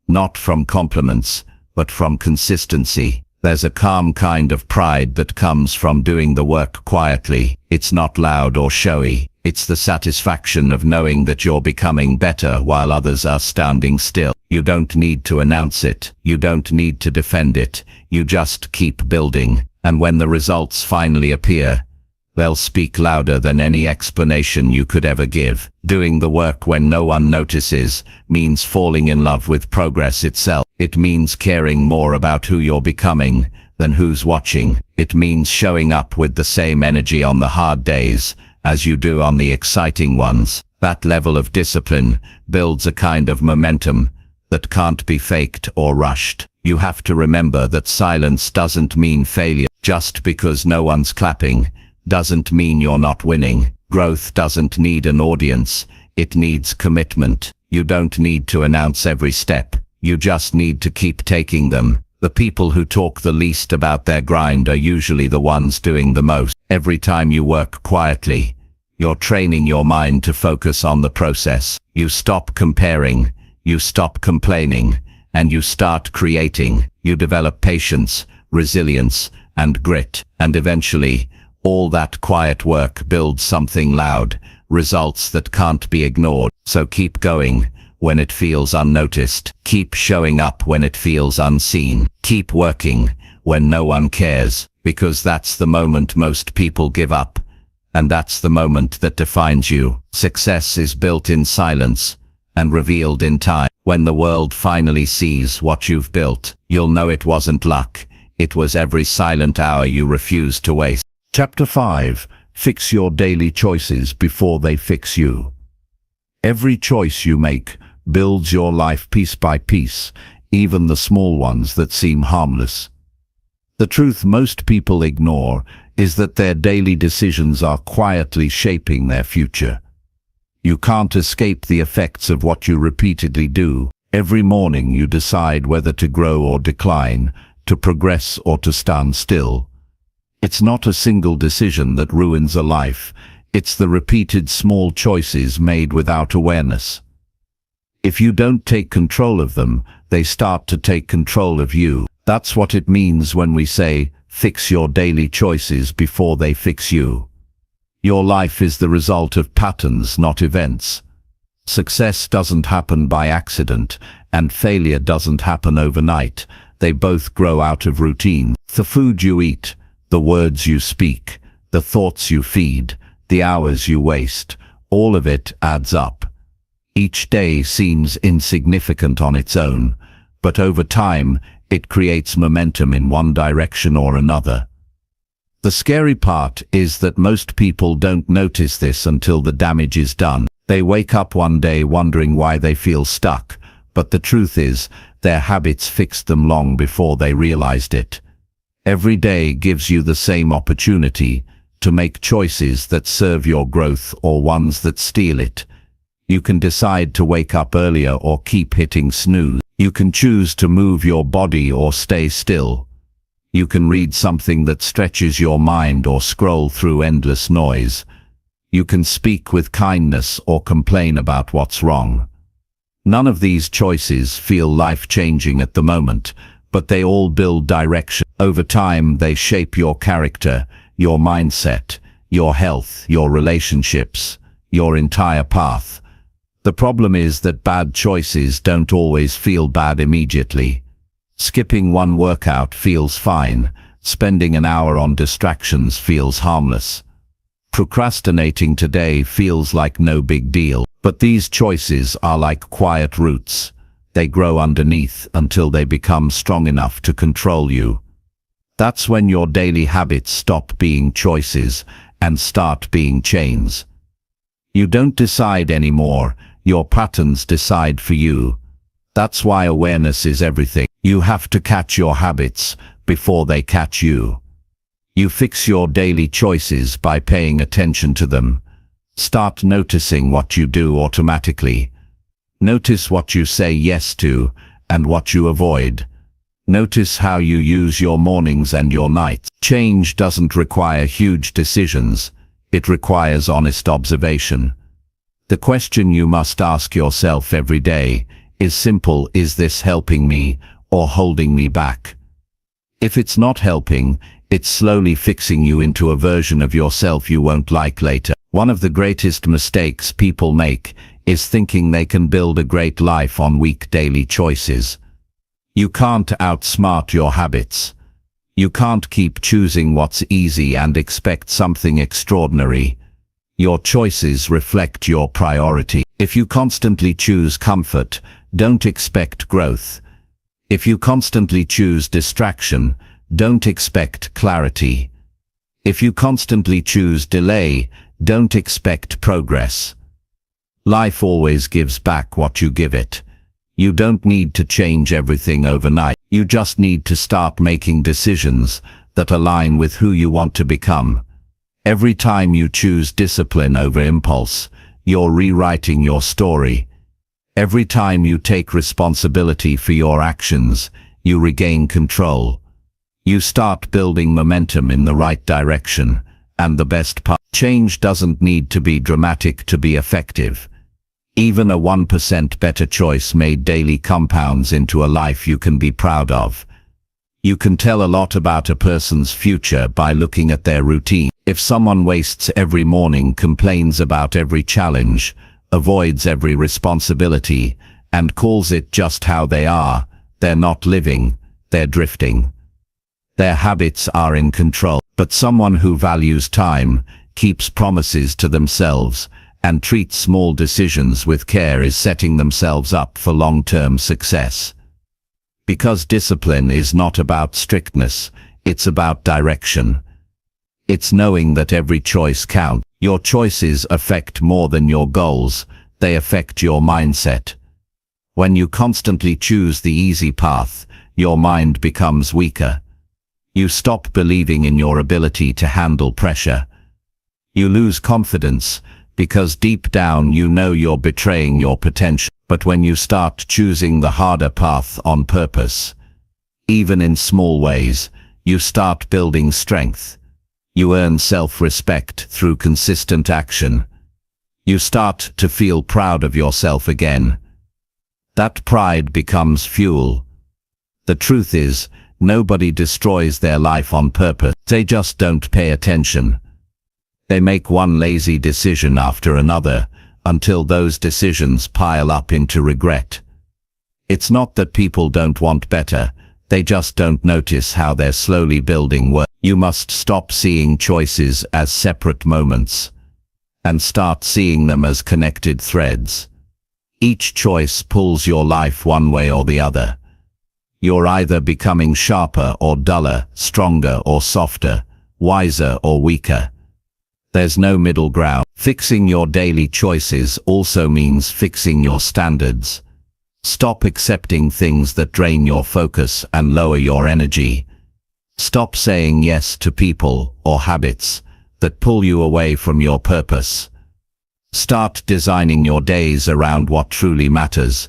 Not from compliments, but from consistency. There's a calm kind of pride that comes from doing the work quietly. It's not loud or showy. It's the satisfaction of knowing that you're becoming better while others are standing still. You don't need to announce it. You don't need to defend it. You just keep building. And when the results finally appear, they'll speak louder than any explanation you could ever give. Doing the work when no one notices means falling in love with progress itself. It means caring more about who you're becoming than who's watching. It means showing up with the same energy on the hard days as you do on the exciting ones. That level of discipline builds a kind of momentum that can't be faked or rushed. You have to remember that silence doesn't mean failure. Just because no one's clapping doesn't mean you're not winning. Growth doesn't need an audience, it needs commitment. You don't need to announce every step, you just need to keep taking them. The people who talk the least about their grind are usually the ones doing the most. Every time you work quietly, you're training your mind to focus on the process. You stop comparing, you stop complaining, and you start creating. You develop patience, resilience, and grit, and eventually, all that quiet work builds something loud, results that can't be ignored. So keep going when it feels unnoticed. Keep showing up when it feels unseen. Keep working when no one cares, because that's the moment most people give up, and that's the moment that defines you. Success is built in silence and revealed in time. When the world finally sees what you've built, you'll know it wasn't luck. It was every silent hour you refused to waste. Chapter 5. Fix your daily choices before they fix you. Every choice you make builds your life piece by piece, even the small ones that seem harmless. The truth most people ignore is that their daily decisions are quietly shaping their future. You can't escape the effects of what you repeatedly do. Every morning you decide whether to grow or decline, to progress or to stand still. It's not a single decision that ruins a life, it's the repeated small choices made without awareness. If you don't take control of them, they start to take control of you. That's what it means when we say, fix your daily choices before they fix you. Your life is the result of patterns, not events. Success doesn't happen by accident, and failure doesn't happen overnight. They both grow out of routine. The food you eat, the words you speak, the thoughts you feed, the hours you waste, all of it adds up. Each day seems insignificant on its own, but over time, it creates momentum in one direction or another. The scary part is that most people don't notice this until the damage is done. They wake up one day wondering why they feel stuck, but the truth is, their habits fixed them long before they realized it. Every day gives you the same opportunity to make choices that serve your growth or ones that steal it. You can decide to wake up earlier or keep hitting snooze. You can choose to move your body or stay still. You can read something that stretches your mind or scroll through endless noise. You can speak with kindness or complain about what's wrong. None of these choices feel life-changing at the moment, but they all build direction. Over time, they shape your character, your mindset, your health, your relationships, your entire path. The problem is that bad choices don't always feel bad immediately. Skipping one workout feels fine. Spending an hour on distractions feels harmless. Procrastinating today feels like no big deal. But these choices are like quiet roots. They grow underneath until they become strong enough to control you. That's when your daily habits stop being choices and start being chains. You don't decide anymore. Your patterns decide for you. That's why awareness is everything. You have to catch your habits before they catch you. You fix your daily choices by paying attention to them. Start noticing what you do automatically. Notice what you say yes to and what you avoid. Notice how you use your mornings and your nights. Change doesn't require huge decisions. It requires honest observation. The question you must ask yourself every day is simple: is this helping me or holding me back? If it's not helping, it's slowly fixing you into a version of yourself you won't like later. One of the greatest mistakes people make is thinking they can build a great life on weak daily choices. You can't outsmart your habits. You can't keep choosing what's easy and expect something extraordinary. Your choices reflect your priority. If you constantly choose comfort, don't expect growth. If you constantly choose distraction, don't expect clarity. If you constantly choose delay, don't expect progress. Life always gives back what you give it. You don't need to change everything overnight. You just need to start making decisions that align with who you want to become. Every time you choose discipline over impulse, you're rewriting your story. Every time you take responsibility for your actions, you regain control. You start building momentum in the right direction, and the best part, change doesn't need to be dramatic to be effective. Even a 1% better choice made daily compounds into a life you can be proud of. You can tell a lot about a person's future by looking at their routine. If someone wastes every morning, complains about every challenge, avoids every responsibility, and calls it just how they are, they're not living, they're drifting. Their habits are in control. But someone who values time, keeps promises to themselves, and treats small decisions with care is setting themselves up for long-term success. Because discipline is not about strictness, it's about direction. It's knowing that every choice counts. Your choices affect more than your goals, they affect your mindset. When you constantly choose the easy path, your mind becomes weaker. You stop believing in your ability to handle pressure. You lose confidence, because deep down you know you're betraying your potential. But when you start choosing the harder path on purpose, even in small ways, you start building strength. You earn self-respect through consistent action. You start to feel proud of yourself again. That pride becomes fuel. The truth is, nobody destroys their life on purpose. They just don't pay attention. They make one lazy decision after another, until those decisions pile up into regret. It's not that people don't want better, they just don't notice how they're slowly building worse. You must stop seeing choices as separate moments, and start seeing them as connected threads. Each choice pulls your life one way or the other. You're either becoming sharper or duller, stronger or softer, wiser or weaker. There's no middle ground. Fixing your daily choices also means fixing your standards. Stop accepting things that drain your focus and lower your energy. Stop saying yes to people or habits that pull you away from your purpose. Start designing your days around what truly matters.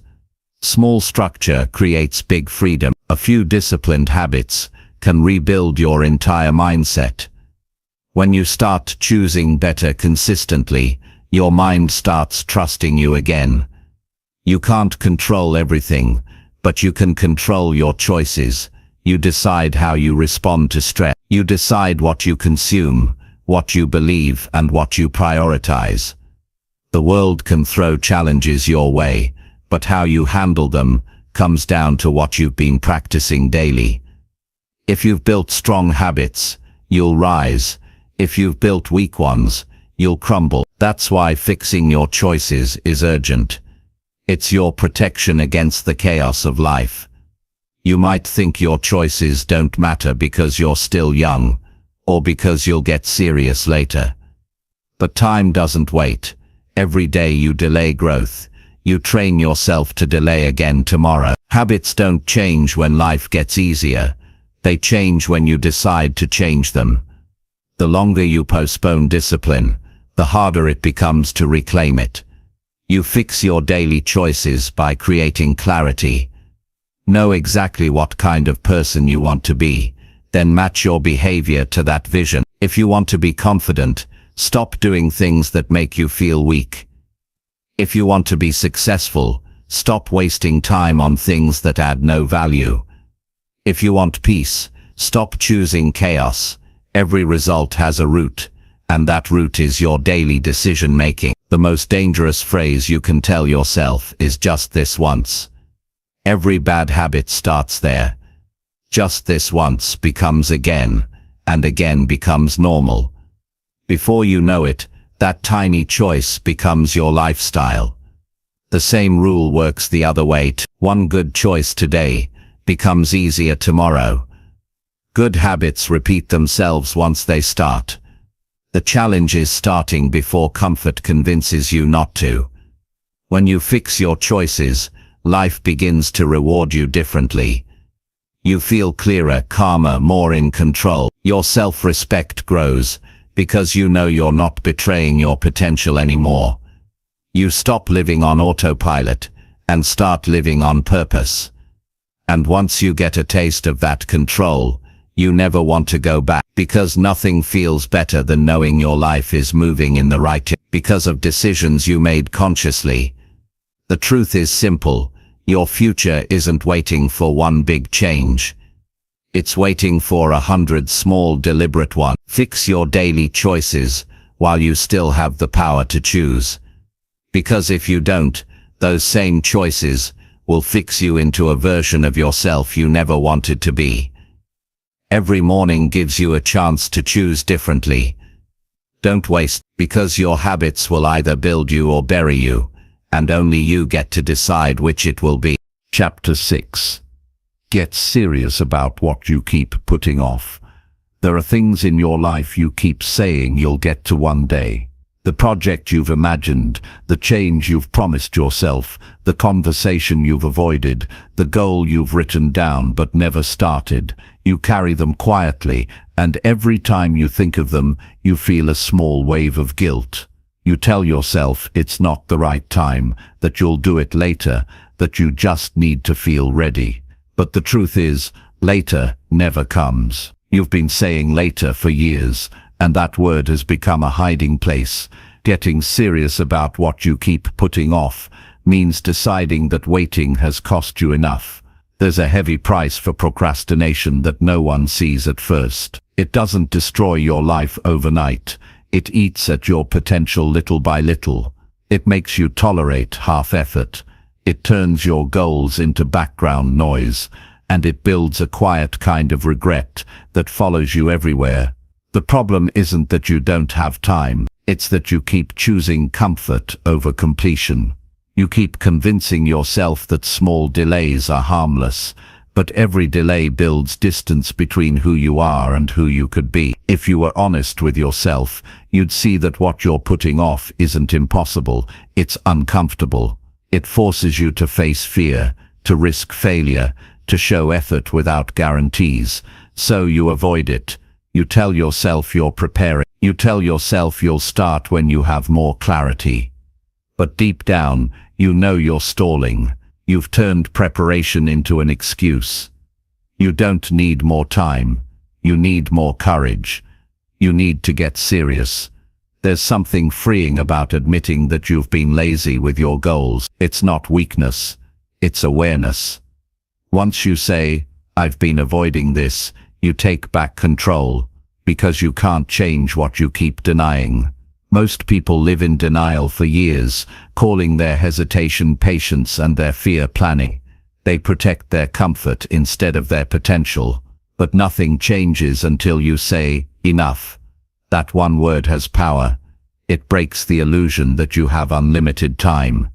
Small structure creates big freedom. A few disciplined habits can rebuild your entire mindset. When you start choosing better consistently, your mind starts trusting you again. You can't control everything, but you can control your choices. You decide how you respond to stress. You decide what you consume, what you believe, and what you prioritize. The world can throw challenges your way, but how you handle them comes down to what you've been practicing daily. If you've built strong habits, you'll rise. If you've built weak ones, you'll crumble. That's why fixing your choices is urgent. It's your protection against the chaos of life. You might think your choices don't matter because you're still young, or because you'll get serious later. But time doesn't wait. Every day you delay growth, you train yourself to delay again tomorrow. Habits don't change when life gets easier. They change when you decide to change them. The longer you postpone discipline, the harder it becomes to reclaim it. You fix your daily choices by creating clarity. Know exactly what kind of person you want to be, then match your behavior to that vision. If you want to be confident, stop doing things that make you feel weak. If you want to be successful, stop wasting time on things that add no value. If you want peace, stop choosing chaos. Every result has a root, and that root is your daily decision-making. The most dangerous phrase you can tell yourself is just this once. Every bad habit starts there. Just this once becomes again, and again becomes normal. Before you know it, that tiny choice becomes your lifestyle. The same rule works the other way. One good choice today becomes easier tomorrow. Good habits repeat themselves once they start. The challenge is starting before comfort convinces you not to. When you fix your choices, life begins to reward you differently. You feel clearer, calmer, more in control. Your self-respect grows because you know you're not betraying your potential anymore. You stop living on autopilot and start living on purpose. And once you get a taste of that control, you never want to go back, because nothing feels better than knowing your life is moving in the right direction because of decisions you made consciously. The truth is simple. Your future isn't waiting for one big change. It's waiting for 100 small deliberate ones. Fix your daily choices while you still have the power to choose. Because if you don't, those same choices will fix you into a version of yourself you never wanted to be. Every morning gives you a chance to choose differently. Don't waste, because your habits will either build you or bury you, and only you get to decide which it will be. Chapter 6. Get serious about what you keep putting off. There are things in your life you keep saying you'll get to one day. The project you've imagined, the change you've promised yourself, the conversation you've avoided, the goal you've written down but never started. You carry them quietly, and every time you think of them, you feel a small wave of guilt. You tell yourself it's not the right time, that you'll do it later, that you just need to feel ready. But the truth is, later never comes. You've been saying later for years, and that word has become a hiding place. Getting serious about what you keep putting off means deciding that waiting has cost you enough. There's a heavy price for procrastination that no one sees at first. It doesn't destroy your life overnight. It eats at your potential little by little. It makes you tolerate half effort. It turns your goals into background noise, and it builds a quiet kind of regret that follows you everywhere. The problem isn't that you don't have time. It's that you keep choosing comfort over completion. You keep convincing yourself that small delays are harmless, but every delay builds distance between who you are and who you could be. If you were honest with yourself, you'd see that what you're putting off isn't impossible, it's uncomfortable. It forces you to face fear, to risk failure, to show effort without guarantees. So you avoid it. You tell yourself you're preparing. You tell yourself you'll start when you have more clarity. But deep down, you know you're stalling. You've turned preparation into an excuse. You don't need more time. You need more courage. You need to get serious. There's something freeing about admitting that you've been lazy with your goals. It's not weakness. It's awareness. Once you say, "I've been avoiding this," you take back control, because you can't change what you keep denying. Most people live in denial for years, calling their hesitation patience and their fear planning. They protect their comfort instead of their potential. But nothing changes until you say, "Enough." That one word has power. It breaks the illusion that you have unlimited time.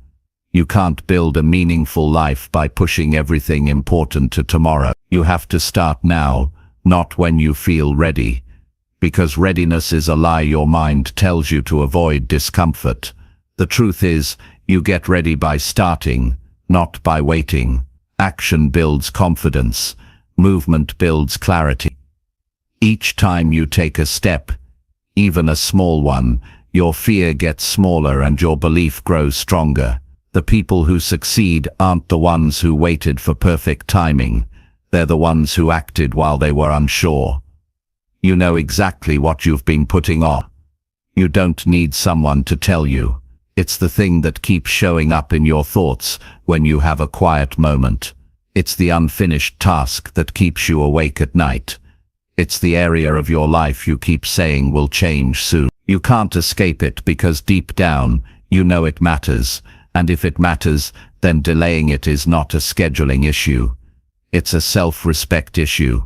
You can't build a meaningful life by pushing everything important to tomorrow. You have to start now, not when you feel ready. Because readiness is a lie your mind tells you to avoid discomfort. The truth is, you get ready by starting, not by waiting. Action builds confidence. Movement builds clarity. Each time you take a step, even a small one, your fear gets smaller and your belief grows stronger. The people who succeed aren't the ones who waited for perfect timing. They're the ones who acted while they were unsure. You know exactly what you've been putting off. You don't need someone to tell you. It's the thing that keeps showing up in your thoughts when you have a quiet moment. It's the unfinished task that keeps you awake at night. It's the area of your life you keep saying will change soon. You can't escape it because deep down, you know it matters. And if it matters, then delaying it is not a scheduling issue. It's a self-respect issue.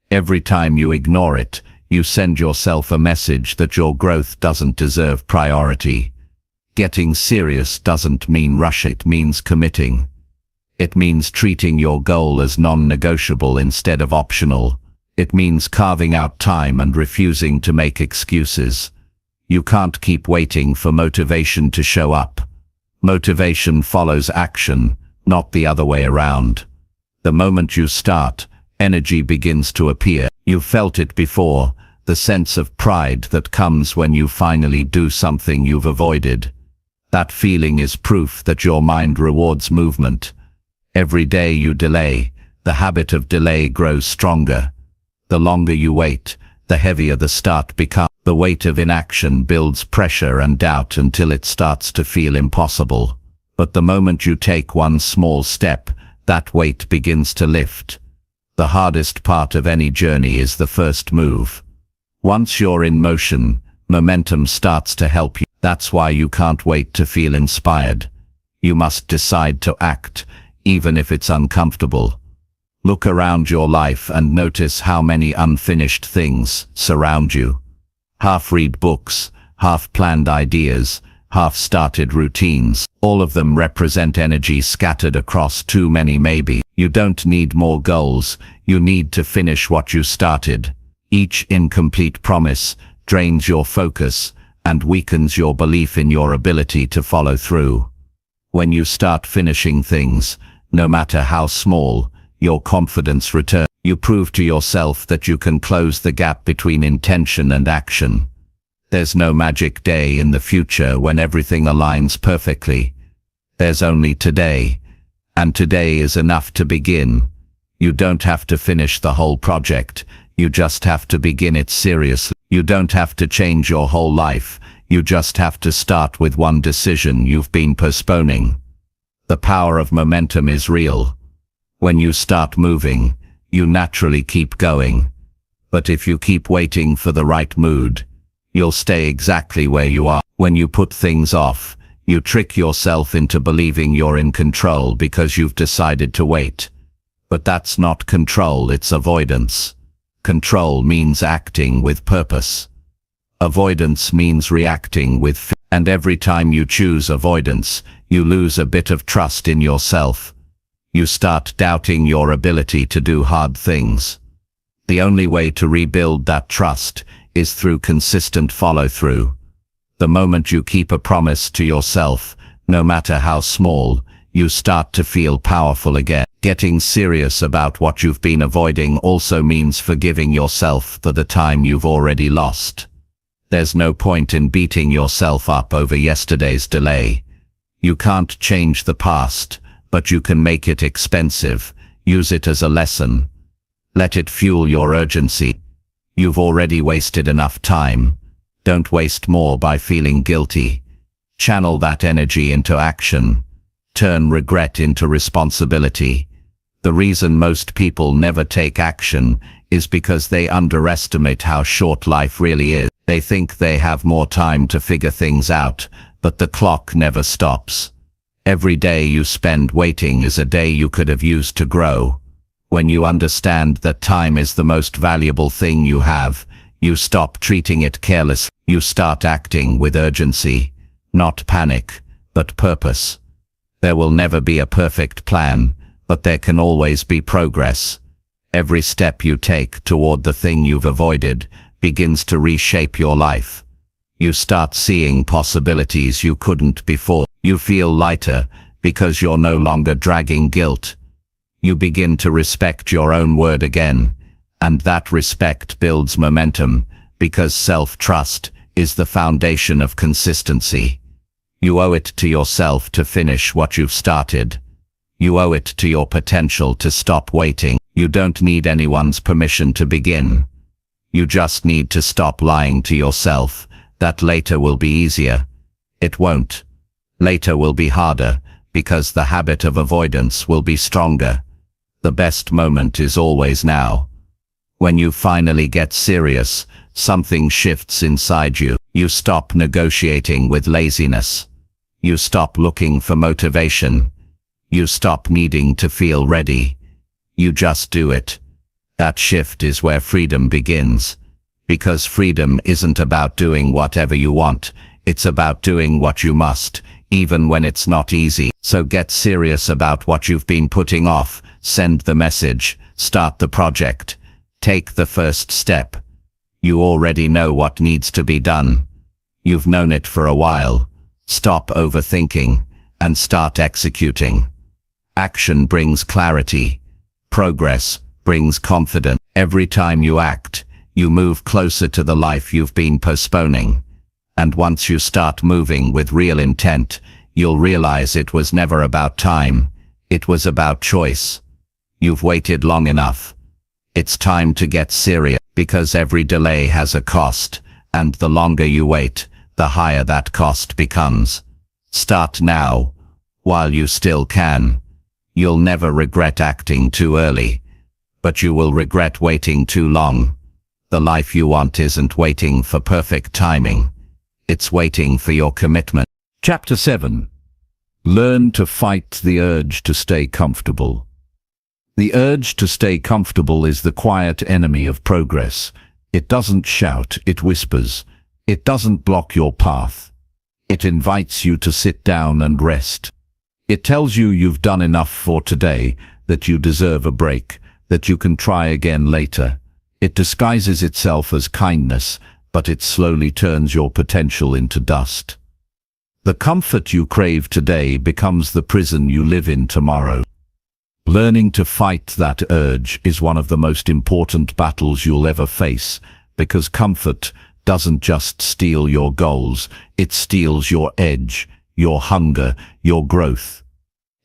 Every time you ignore it, you send yourself a message that your growth doesn't deserve priority. Getting serious doesn't mean rush, it means committing. It means treating your goal as non-negotiable instead of optional. It means carving out time and refusing to make excuses. You can't keep waiting for motivation to show up. Motivation follows action, not the other way around. The moment you start, energy begins to appear. You've felt it before, the sense of pride that comes when you finally do something you've avoided. That feeling is proof that your mind rewards movement. Every day you delay, the habit of delay grows stronger. The longer you wait, the heavier the start becomes. The weight of inaction builds pressure and doubt until it starts to feel impossible. But the moment you take one small step, that weight begins to lift. The hardest part of any journey is the first move. Once you're in motion, momentum starts to help you. That's why you can't wait to feel inspired. You must decide to act, even if it's uncomfortable. Look around your life and notice how many unfinished things surround you. Half-read books, half-planned ideas, half-started routines. All of them represent energy scattered across too many maybe. You don't need more goals, you need to finish what you started. Each incomplete promise drains your focus and weakens your belief in your ability to follow through. When you start finishing things, no matter how small, your confidence returns. You prove to yourself that you can close the gap between intention and action. There's no magic day in the future when everything aligns perfectly. There's only today, and today is enough to begin. You don't have to finish the whole project, you just have to begin it seriously. You don't have to change your whole life, you just have to start with one decision you've been postponing. The power of momentum is real. When you start moving, you naturally keep going. But if you keep waiting for the right mood, you'll stay exactly where you are. When you put things off, you trick yourself into believing you're in control because you've decided to wait. But that's not control, it's avoidance. Control means acting with purpose. Avoidance means reacting with fear. And every time you choose avoidance, you lose a bit of trust in yourself. You start doubting your ability to do hard things. The only way to rebuild that trust is through consistent follow-through. The moment you keep a promise to yourself, no matter how small, you start to feel powerful again. Getting serious about what you've been avoiding also means forgiving yourself for the time you've already lost. There's no point in beating yourself up over yesterday's delay. You can't change the past, but you can make it expensive. Use it as a lesson. Let it fuel your urgency. You've already wasted enough time. Don't waste more by feeling guilty. Channel that energy into action. Turn regret into responsibility. The reason most people never take action is because they underestimate how short life really is. They think they have more time to figure things out, but the clock never stops. Every day you spend waiting is a day you could have used to grow. When you understand that time is the most valuable thing you have, you stop treating it carelessly. You start acting with urgency, not panic, but purpose. There will never be a perfect plan, but there can always be progress. Every step you take toward the thing you've avoided begins to reshape your life. You start seeing possibilities you couldn't before. You feel lighter because you're no longer dragging guilt. You begin to respect your own word again, and that respect builds momentum because self-trust is the foundation of consistency. You owe it to yourself to finish what you've started. You owe it to your potential to stop waiting. You don't need anyone's permission to begin. You just need to stop lying to yourself that later will be easier. It won't. Later will be harder because the habit of avoidance will be stronger. The best moment is always now. When you finally get serious, something shifts inside you. You stop negotiating with laziness. You stop looking for motivation. You stop needing to feel ready. You just do it. That shift is where freedom begins. Because freedom isn't about doing whatever you want, it's about doing what you must, even when it's not easy. So get serious about what you've been putting off. Send the message. Start the project. Take the first step. You already know what needs to be done. You've known it for a while. Stop overthinking and start executing. Action brings clarity. Progress brings confidence. Every time you act, you move closer to the life you've been postponing. And once you start moving with real intent, you'll realize it was never about time. It was about choice. You've waited long enough. It's time to get serious, because every delay has a cost, and the longer you wait, the higher that cost becomes. Start now, while you still can. You'll never regret acting too early, but you will regret waiting too long. The life you want isn't waiting for perfect timing. It's waiting for your commitment. Chapter 7. Learn to fight the urge to stay comfortable. The urge to stay comfortable is the quiet enemy of progress. It doesn't shout, it whispers. It doesn't block your path. It invites you to sit down and rest. It tells you you've done enough for today, that you deserve a break, that you can try again later. It disguises itself as kindness, but it slowly turns your potential into dust. The comfort you crave today becomes the prison you live in tomorrow. Learning to fight that urge is one of the most important battles you'll ever face, because comfort doesn't just steal your goals, it steals your edge, your hunger, your growth.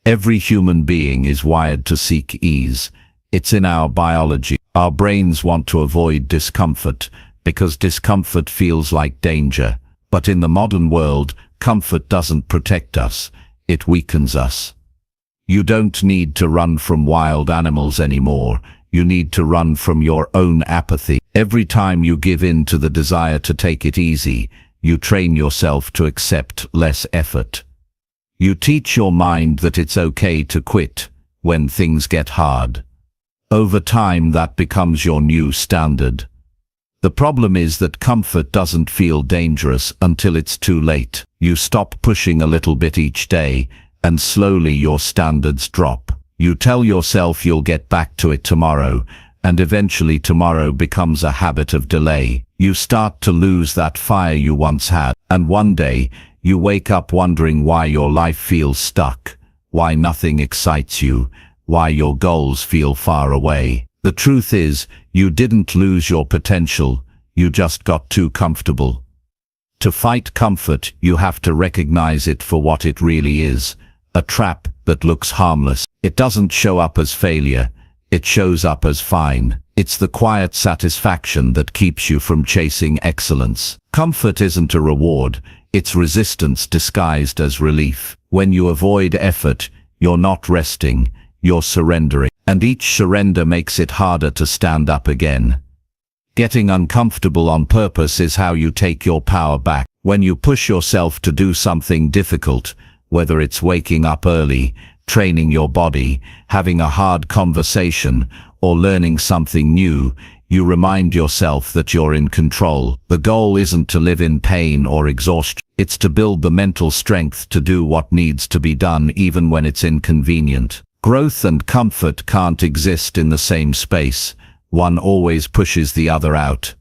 Every human being is wired to seek ease. It's in our biology. Our brains want to avoid discomfort, because discomfort feels like danger. But in the modern world, comfort doesn't protect us, it weakens us. You don't need to run from wild animals anymore. You need to run from your own apathy. Every time you give in to the desire to take it easy, you train yourself to accept less effort. You teach your mind that it's okay to quit when things get hard. Over time, that becomes your new standard. The problem is that comfort doesn't feel dangerous until it's too late. You stop pushing a little bit each day, and slowly your standards drop. You tell yourself you'll get back to it tomorrow, and eventually tomorrow becomes a habit of delay. You start to lose that fire you once had, and one day, you wake up wondering why your life feels stuck, why nothing excites you, why your goals feel far away. The truth is, you didn't lose your potential, you just got too comfortable. To fight comfort, you have to recognize it for what it really is, a trap that looks harmless. It doesn't show up as failure. It shows up as fine. It's the quiet satisfaction that keeps you from chasing excellence. Comfort isn't a reward. It's resistance disguised as relief. When you avoid effort, you're not resting, you're surrendering. And each surrender makes it harder to stand up again. Getting uncomfortable on purpose is how you take your power back. When you push yourself to do something difficult, whether it's waking up early, training your body, having a hard conversation, or learning something new, you remind yourself that you're in control. The goal isn't to live in pain or exhaustion. It's to build the mental strength to do what needs to be done even when it's inconvenient. Growth and comfort can't exist in the same space. One always pushes the other out.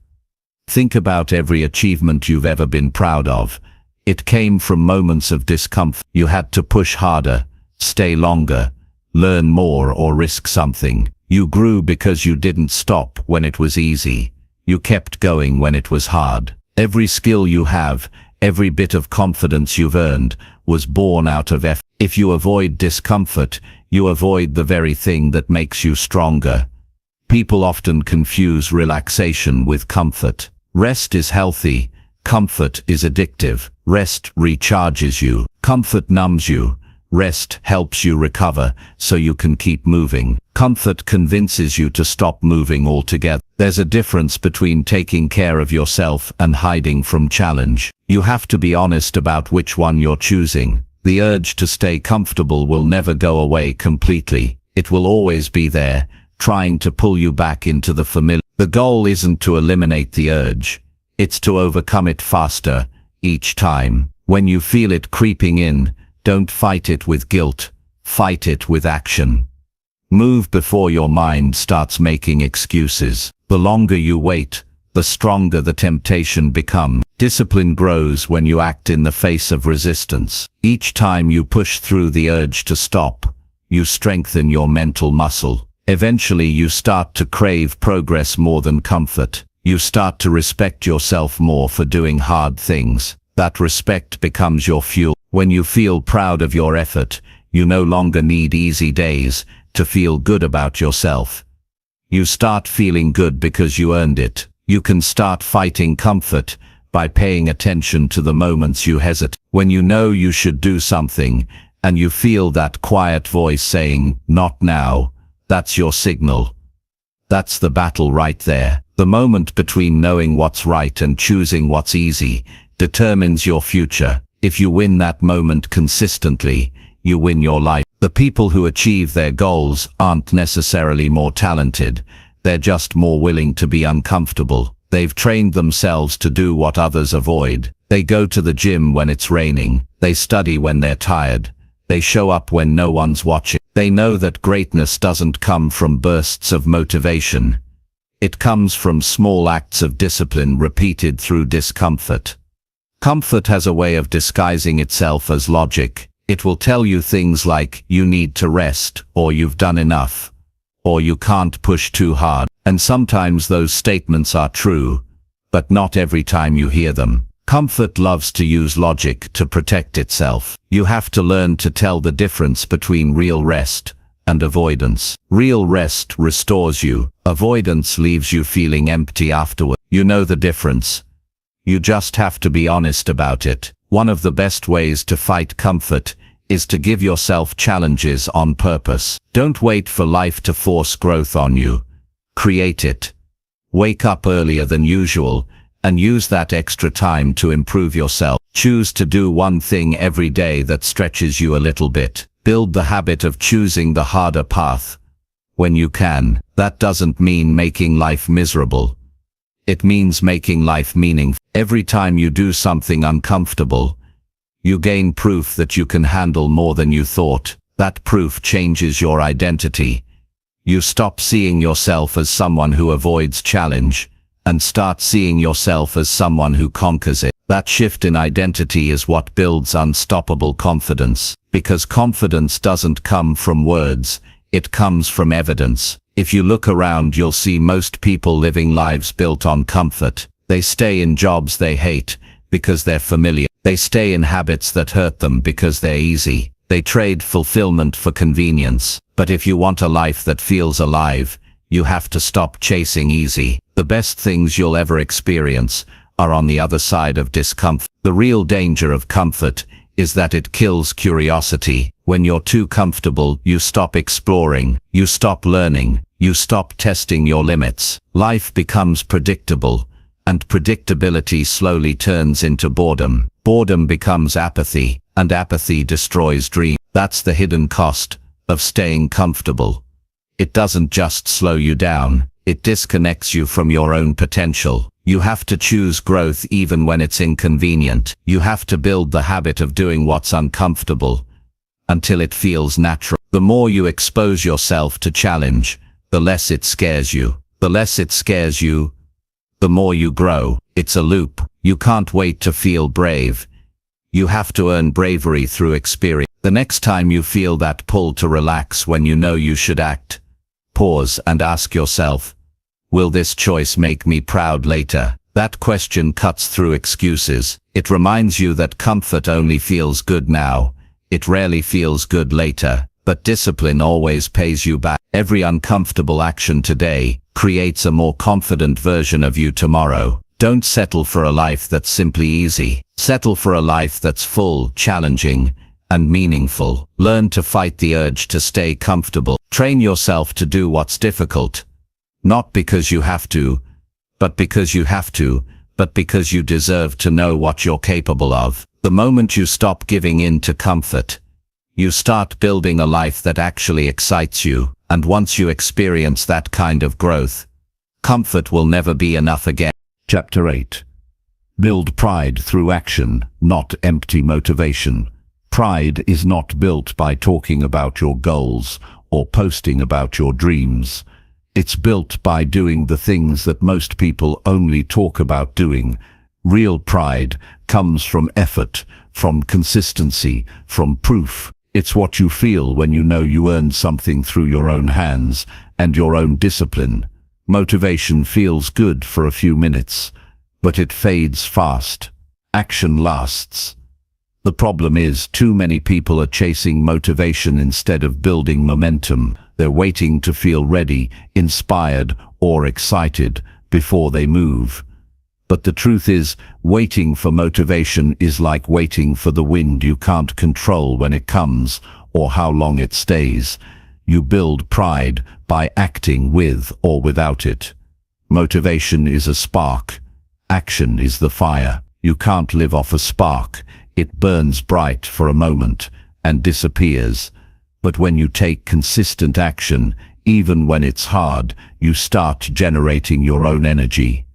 Think about every achievement you've ever been proud of. It came from moments of discomfort. You had to push harder, stay longer, learn more, or risk something. You grew because you didn't stop when it was easy. You kept going when it was hard. Every skill you have, every bit of confidence you've earned, was born out of effort. If you avoid discomfort, you avoid the very thing that makes you stronger. People often confuse relaxation with comfort. Rest is healthy. Comfort is addictive. Rest recharges you. Comfort numbs you. Rest helps you recover so you can keep moving. Comfort convinces you to stop moving altogether. There's a difference between taking care of yourself and hiding from challenge. You have to be honest about which one you're choosing. The urge to stay comfortable will never go away completely. It will always be there, trying to pull you back into the familiar. The goal isn't to eliminate the urge. It's to overcome it faster, each time. When you feel it creeping in, don't fight it with guilt. Fight it with action. Move before your mind starts making excuses. The longer you wait, the stronger the temptation becomes. Discipline grows when you act in the face of resistance. Each time you push through the urge to stop, you strengthen your mental muscle. Eventually you start to crave progress more than comfort. You start to respect yourself more for doing hard things. That respect becomes your fuel. When you feel proud of your effort, you no longer need easy days to feel good about yourself. You start feeling good because you earned it. You can start fighting comfort by paying attention to the moments you hesitate. When you know you should do something, and you feel that quiet voice saying, "Not now," that's your signal. That's the battle right there. The moment between knowing what's right and choosing what's easy determines your future. If you win that moment consistently, you win your life. The people who achieve their goals aren't necessarily more talented. They're just more willing to be uncomfortable. They've trained themselves to do what others avoid. They go to the gym when it's raining. They study when they're tired. They show up when no one's watching. They know that greatness doesn't come from bursts of motivation. It comes from small acts of discipline repeated through discomfort. Comfort has a way of disguising itself as logic. It will tell you things like, "You need to rest," or "You've done enough," or "You can't push too hard." And sometimes those statements are true, but not every time you hear them. Comfort loves to use logic to protect itself. You have to learn to tell the difference between real rest and avoidance. Real rest restores you. Avoidance leaves you feeling empty afterward. You know the difference. You just have to be honest about it. One of the best ways to fight comfort is to give yourself challenges on purpose. Don't wait for life to force growth on you. Create it. Wake up earlier than usual and use that extra time to improve yourself. Choose to do one thing every day that stretches you a little bit. Build the habit of choosing the harder path when you can. That doesn't mean making life miserable. It means making life meaningful. Every time you do something uncomfortable, you gain proof that you can handle more than you thought. That proof changes your identity. You stop seeing yourself as someone who avoids challenge and start seeing yourself as someone who conquers it. That shift in identity is what builds unstoppable confidence, because confidence doesn't come from words, it comes from evidence. If you look around, you'll see most people living lives built on comfort. They stay in jobs they hate because they're familiar. They stay in habits that hurt them because they're easy. They trade fulfillment for convenience. But if you want a life that feels alive, you have to stop chasing easy. The best things you'll ever experience are on the other side of discomfort. The real danger of comfort is that it kills curiosity. When you're too comfortable, you stop exploring, you stop learning, you stop testing your limits. Life becomes predictable, and predictability slowly turns into boredom. Boredom becomes apathy, and apathy destroys dreams. That's the hidden cost of staying comfortable. It doesn't just slow you down, it disconnects you from your own potential. You have to choose growth even when it's inconvenient. You have to build the habit of doing what's uncomfortable until it feels natural. The more you expose yourself to challenge, the less it scares you. The less it scares you, the more you grow. It's a loop. You can't wait to feel brave. You have to earn bravery through experience. The next time you feel that pull to relax when you know you should act, pause and ask yourself, will this choice make me proud later? That question cuts through excuses. It reminds you that comfort only feels good now. It rarely feels good later. But discipline always pays you back. Every uncomfortable action today creates a more confident version of you tomorrow. Don't settle for a life that's simply easy. Settle for a life that's full, challenging, and meaningful. Learn to fight the urge to stay comfortable. Train yourself to do what's difficult. Not because you have to, but because you have to, but because you deserve to know what you're capable of. The moment you stop giving in to comfort, you start building a life that actually excites you. And once you experience that kind of growth, comfort will never be enough again. Chapter 8. Build pride through action, not empty motivation. Pride is not built by talking about your goals or posting about your dreams. It's built by doing the things that most people only talk about doing. Real pride comes from effort, from consistency, from proof. It's what you feel when you know you earned something through your own hands and your own discipline. Motivation feels good for a few minutes, but it fades fast. Action lasts. The problem is, too many people are chasing motivation instead of building momentum. They're waiting to feel ready, inspired, or excited before they move. But the truth is, waiting for motivation is like waiting for the wind. You can't control when it comes or how long it stays. You build pride by acting with or without it. Motivation is a spark. Action is the fire. You can't live off a spark. It burns bright for a moment and disappears. But when you take consistent action, even when it's hard, you start generating your own energy.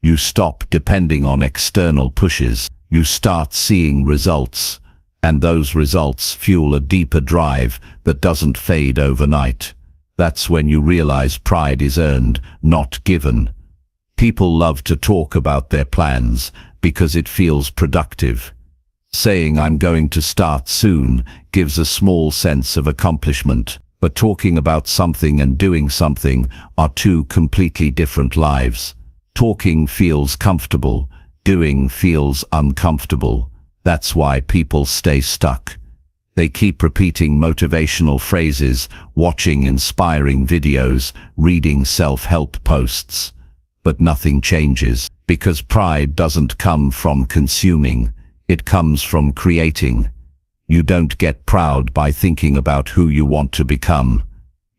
You stop depending on external pushes. You start seeing results, and those results fuel a deeper drive that doesn't fade overnight. That's when you realize pride is earned, not given. People love to talk about their plans because it feels productive. Saying "I'm going to start soon" gives a small sense of accomplishment, but talking about something and doing something are two completely different lives. Talking feels comfortable, doing feels uncomfortable. That's why people stay stuck. They keep repeating motivational phrases, watching inspiring videos, reading self-help posts. But nothing changes, because pride doesn't come from consuming. It comes from creating. You don't get proud by thinking about who you want to become.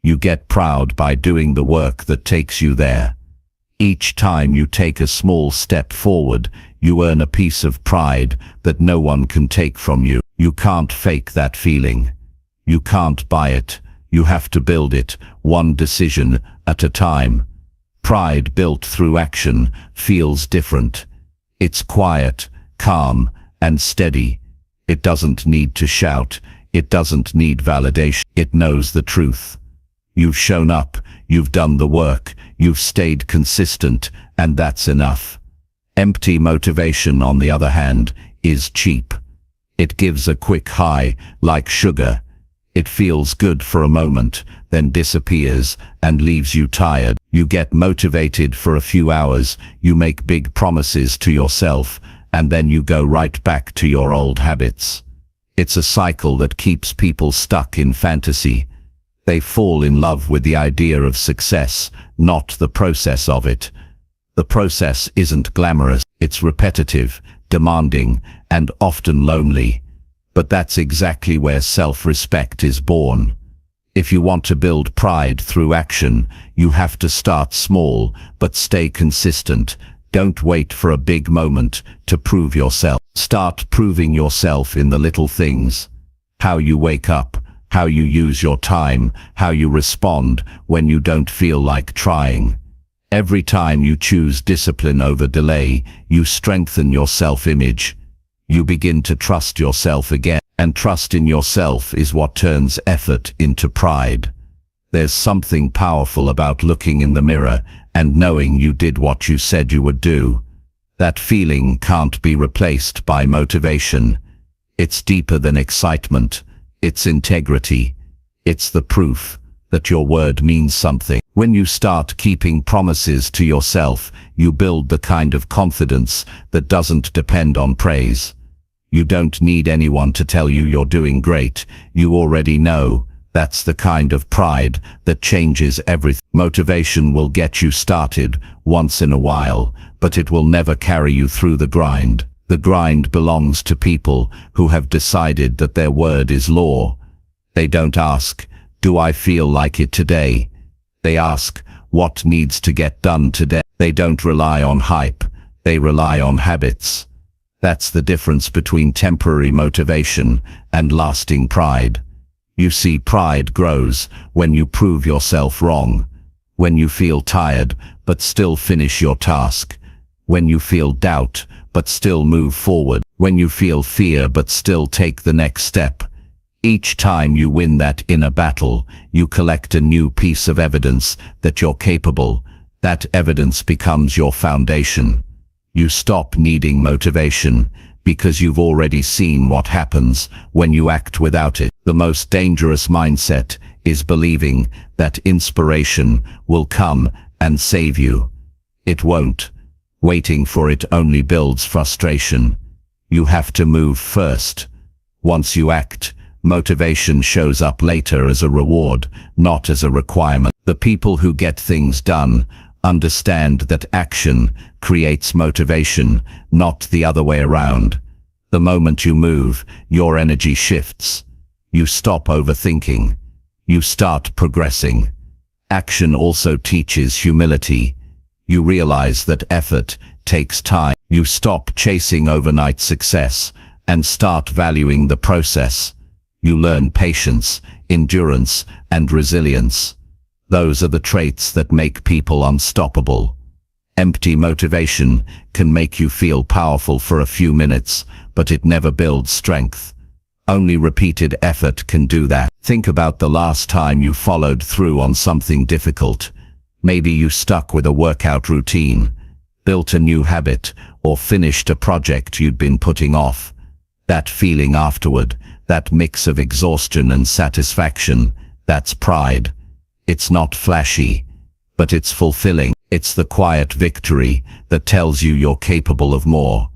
You get proud by doing the work that takes you there. Each time you take a small step forward, you earn a piece of pride that no one can take from you. You can't fake that feeling. You can't buy it. You have to build it, one decision at a time. Pride built through action feels different. It's quiet, calm, and steady. It doesn't need to shout. It doesn't need validation. It knows the truth. You've shown up, you've done the work, you've stayed consistent, and that's enough. Empty motivation, on the other hand, is cheap. It gives a quick high, like sugar. It feels good for a moment, then disappears and leaves you tired. You get motivated for a few hours, you make big promises to yourself, and then you go right back to your old habits. It's a cycle that keeps people stuck in fantasy. They fall in love with the idea of success, not the process of it. The process isn't glamorous, it's repetitive, demanding, and often lonely. But that's exactly where self-respect is born. If you want to build pride through action, you have to start small, but stay consistent. Don't wait for a big moment to prove yourself. Start proving yourself in the little things. How you wake up, how you use your time, how you respond when you don't feel like trying. Every time you choose discipline over delay, you strengthen your self-image. You begin to trust yourself again, and trust in yourself is what turns effort into pride. There's something powerful about looking in the mirror and knowing you did what you said you would do. That feeling can't be replaced by motivation. It's deeper than excitement. It's integrity. It's the proof that your word means something. When you start keeping promises to yourself, you build the kind of confidence that doesn't depend on praise. You don't need anyone to tell you you're doing great. You already know. That's the kind of pride that changes everything. Motivation will get you started once in a while, but it will never carry you through the grind. The grind belongs to people who have decided that their word is law. They don't ask, "Do I feel like it today?" They ask, "What needs to get done today?" They don't rely on hype. They rely on habits. That's the difference between temporary motivation and lasting pride. You see, pride grows when you prove yourself wrong, when you feel tired but still finish your task, when you feel doubt but still move forward, when you feel fear but still take the next step. Each time you win that inner battle, you collect a new piece of evidence that you're capable. That evidence becomes your foundation. You stop needing motivation because you've already seen what happens when you act without it. The most dangerous mindset is believing that inspiration will come and save you. It won't. Waiting for it only builds frustration. You have to move first. Once you act, motivation shows up later as a reward, not as a requirement. The people who get things done understand that action creates motivation, not the other way around. The moment you move, your energy shifts. You stop overthinking. You start progressing. Action also teaches humility. You realize that effort takes time. You stop chasing overnight success and start valuing the process. You learn patience, endurance, and resilience. Those are the traits that make people unstoppable. Empty motivation can make you feel powerful for a few minutes, but it never builds strength. Only repeated effort can do that. Think about the last time you followed through on something difficult. Maybe you stuck with a workout routine, built a new habit, or finished a project you'd been putting off. That feeling afterward, that mix of exhaustion and satisfaction, that's pride. It's not flashy, but it's fulfilling. It's the quiet victory that tells you you're capable of more.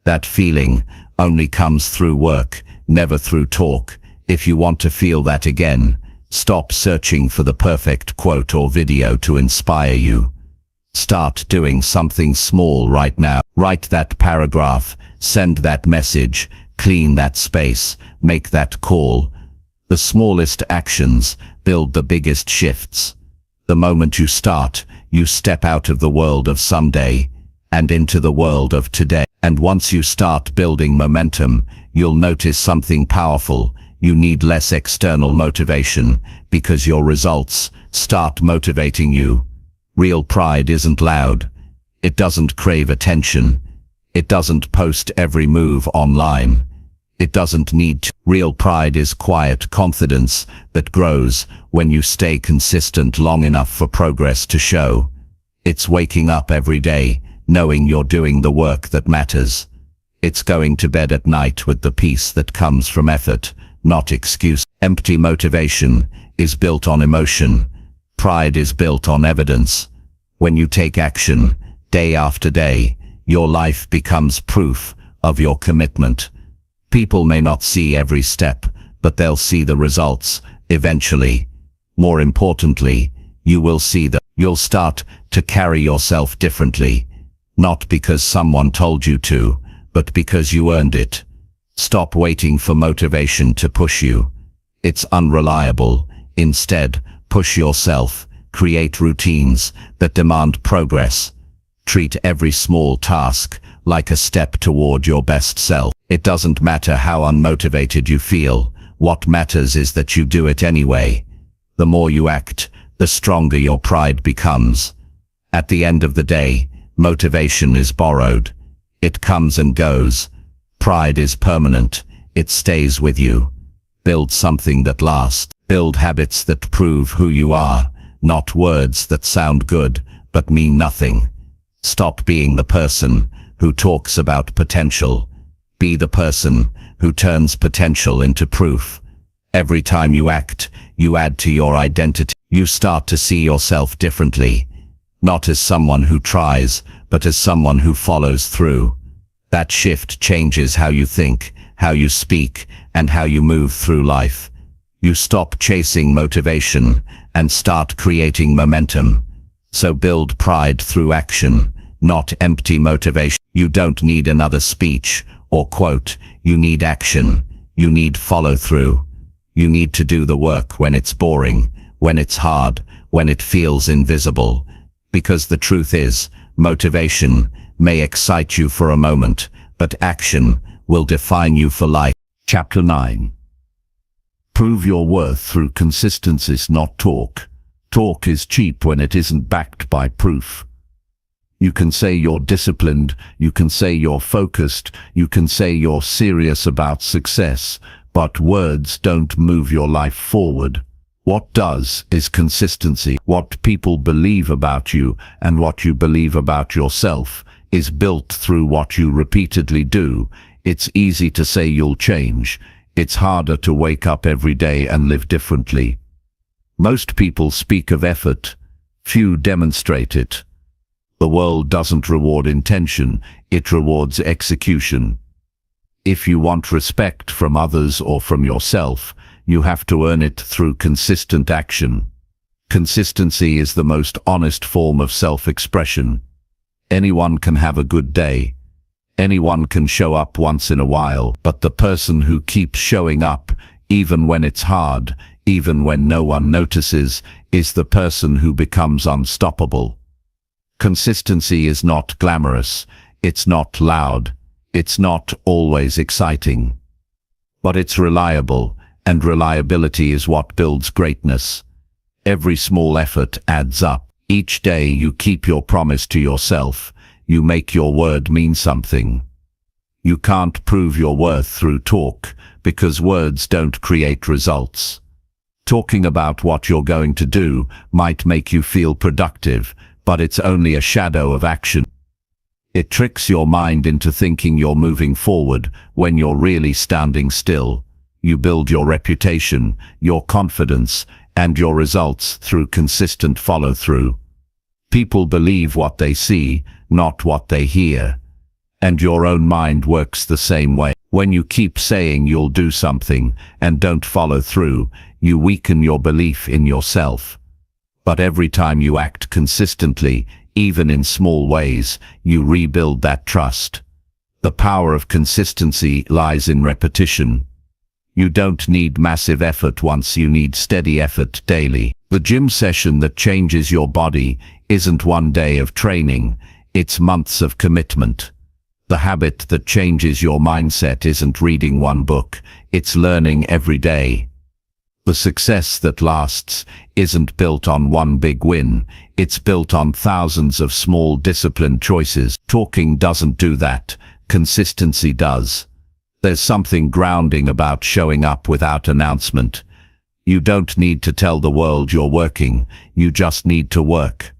That feeling only comes through work, never through talk. If you want to feel that again, stop searching for the perfect quote or video to inspire you. Start doing something small right now. Write that paragraph, send that message, clean that space, make that call. The smallest actions build the biggest shifts. The moment you start, you step out of the world of someday and into the world of today. And once you start building momentum, you'll notice something powerful. You need less external motivation because your results start motivating you. Real pride isn't loud. It doesn't crave attention. It doesn't post every move online. It doesn't need to. Real pride is quiet confidence that grows when you stay consistent long enough for progress to show. It's waking up every day knowing you're doing the work that matters. It's going to bed at night with the peace that comes from effort, not excuse. Empty motivation is built on emotion. Pride is built on evidence. When you take action, day after day, your life becomes proof of your commitment. People may not see every step, but they'll see the results, eventually. More importantly, you will see that you'll start to carry yourself differently, not because someone told you to, but because you earned it. Stop waiting for motivation to push you. It's unreliable. Instead, push yourself. Create routines that demand progress. Treat every small task like a step toward your best self. It doesn't matter how unmotivated you feel. What matters is that you do it anyway. The more you act, the stronger your pride becomes. At the end of the day, motivation is borrowed. It comes and goes. Pride is permanent. It stays with you. Build something that lasts. Build habits that prove who you are, not words that sound good but mean nothing. Stop being the person who talks about potential. Be the person who turns potential into proof. Every time you act, you add to your identity. You start to see yourself differently, not as someone who tries, but as someone who follows through. That shift changes how you think, how you speak, and how you move through life. You stop chasing motivation and start creating momentum. So build pride through action, not empty motivation. You don't need another speech or quote. You need action. You need follow-through. You need to do the work when it's boring, when it's hard, when it feels invisible. Because the truth is, motivation may excite you for a moment, but action will define you for life. Chapter 9. Prove your worth through consistency, not talk. Talk is cheap when it isn't backed by proof. You can say you're disciplined, you can say you're focused, you can say you're serious about success, but words don't move your life forward. What does is consistency. What people believe about you and what you believe about yourself is built through what you repeatedly do. It's easy to say you'll change. It's harder to wake up every day and live differently. Most people speak of effort. Few demonstrate it. The world doesn't reward intention, it rewards execution. If you want respect from others or from yourself, you have to earn it through consistent action. Consistency is the most honest form of self-expression. Anyone can have a good day. Anyone can show up once in a while, but the person who keeps showing up, even when it's hard, even when no one notices, is the person who becomes unstoppable. Consistency is not glamorous, it's not loud, it's not always exciting. But it's reliable, and reliability is what builds greatness. Every small effort adds up. Each day you keep your promise to yourself. You make your word mean something. You can't prove your worth through talk, because words don't create results. Talking about what you're going to do might make you feel productive, but it's only a shadow of action. It tricks your mind into thinking you're moving forward when you're really standing still. You build your reputation, your confidence, and your results through consistent follow-through. People believe what they see, not what they hear. And your own mind works the same way. When you keep saying you'll do something and don't follow through, you weaken your belief in yourself. But every time you act consistently, even in small ways, you rebuild that trust. The power of consistency lies in repetition. You don't need massive effort once, you need steady effort daily. The gym session that changes your body isn't one day of training, it's months of commitment. The habit that changes your mindset isn't reading one book, it's learning every day. The success that lasts isn't built on one big win, it's built on thousands of small disciplined choices. Talking doesn't do that, consistency does. There's something grounding about showing up without announcement. You don't need to tell the world you're working, you just need to work.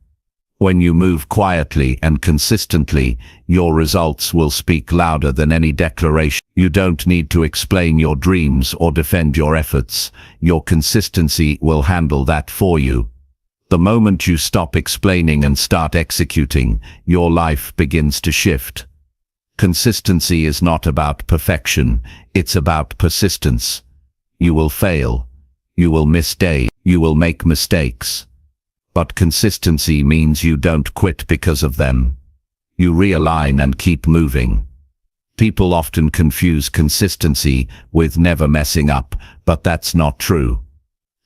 When you move quietly and consistently, your results will speak louder than any declaration. You don't need to explain your dreams or defend your efforts. Your consistency will handle that for you. The moment you stop explaining and start executing, your life begins to shift. Consistency is not about perfection, it's about persistence. You will fail. You will miss days. You will make mistakes. But consistency means you don't quit because of them. You realign and keep moving. People often confuse consistency with never messing up, but that's not true.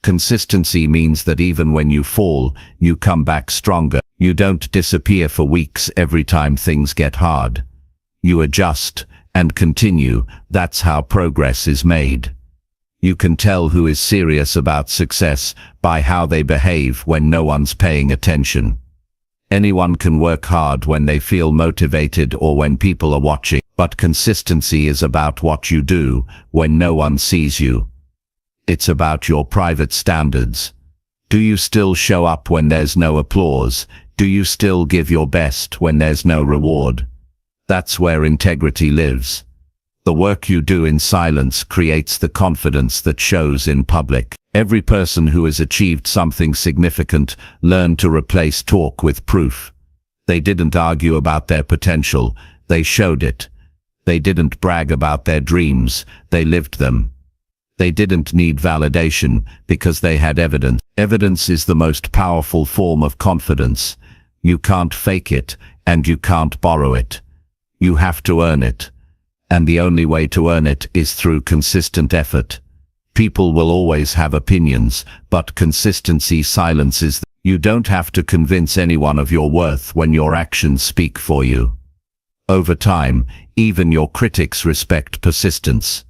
Consistency means that even when you fall, you come back stronger. You don't disappear for weeks every time things get hard. You adjust and continue. That's how progress is made. You can tell who is serious about success by how they behave when no one's paying attention. Anyone can work hard when they feel motivated or when people are watching, but consistency is about what you do when no one sees you. It's about your private standards. Do you still show up when there's no applause? Do you still give your best when there's no reward? That's where integrity lives. The work you do in silence creates the confidence that shows in public. Every person who has achieved something significant learned to replace talk with proof. They didn't argue about their potential, they showed it. They didn't brag about their dreams, they lived them. They didn't need validation because they had evidence. Evidence is the most powerful form of confidence. You can't fake it, and you can't borrow it. You have to earn it. And the only way to earn it is through consistent effort. People will always have opinions, but consistency silences them. You don't have to convince anyone of your worth when your actions speak for you. Over time, even your critics respect persistence.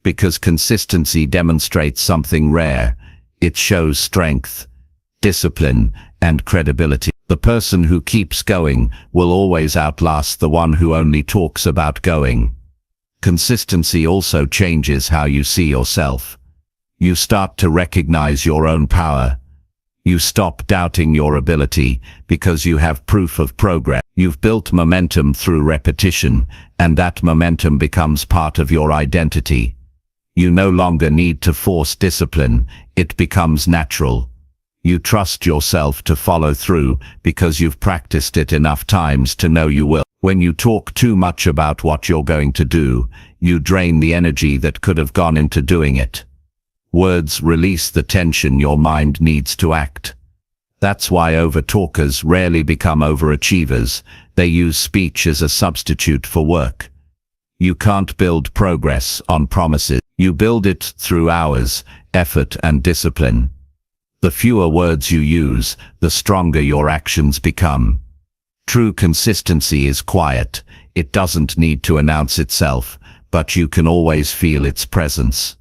Because consistency demonstrates something rare. It shows strength, discipline, and credibility. The person who keeps going will always outlast the one who only talks about going. Consistency also changes how you see yourself. You start to recognize your own power. You stop doubting your ability because you have proof of progress. You've built momentum through repetition, and that momentum becomes part of your identity. You no longer need to force discipline, it becomes natural. You trust yourself to follow through because you've practiced it enough times to know you will. When you talk too much about what you're going to do, you drain the energy that could have gone into doing it. Words release the tension your mind needs to act. That's why over-talkers rarely become overachievers. They use speech as a substitute for work. You can't build progress on promises. You build it through hours, effort, and discipline. The fewer words you use, the stronger your actions become. True consistency is quiet. It doesn't need to announce itself, but you can always feel its presence.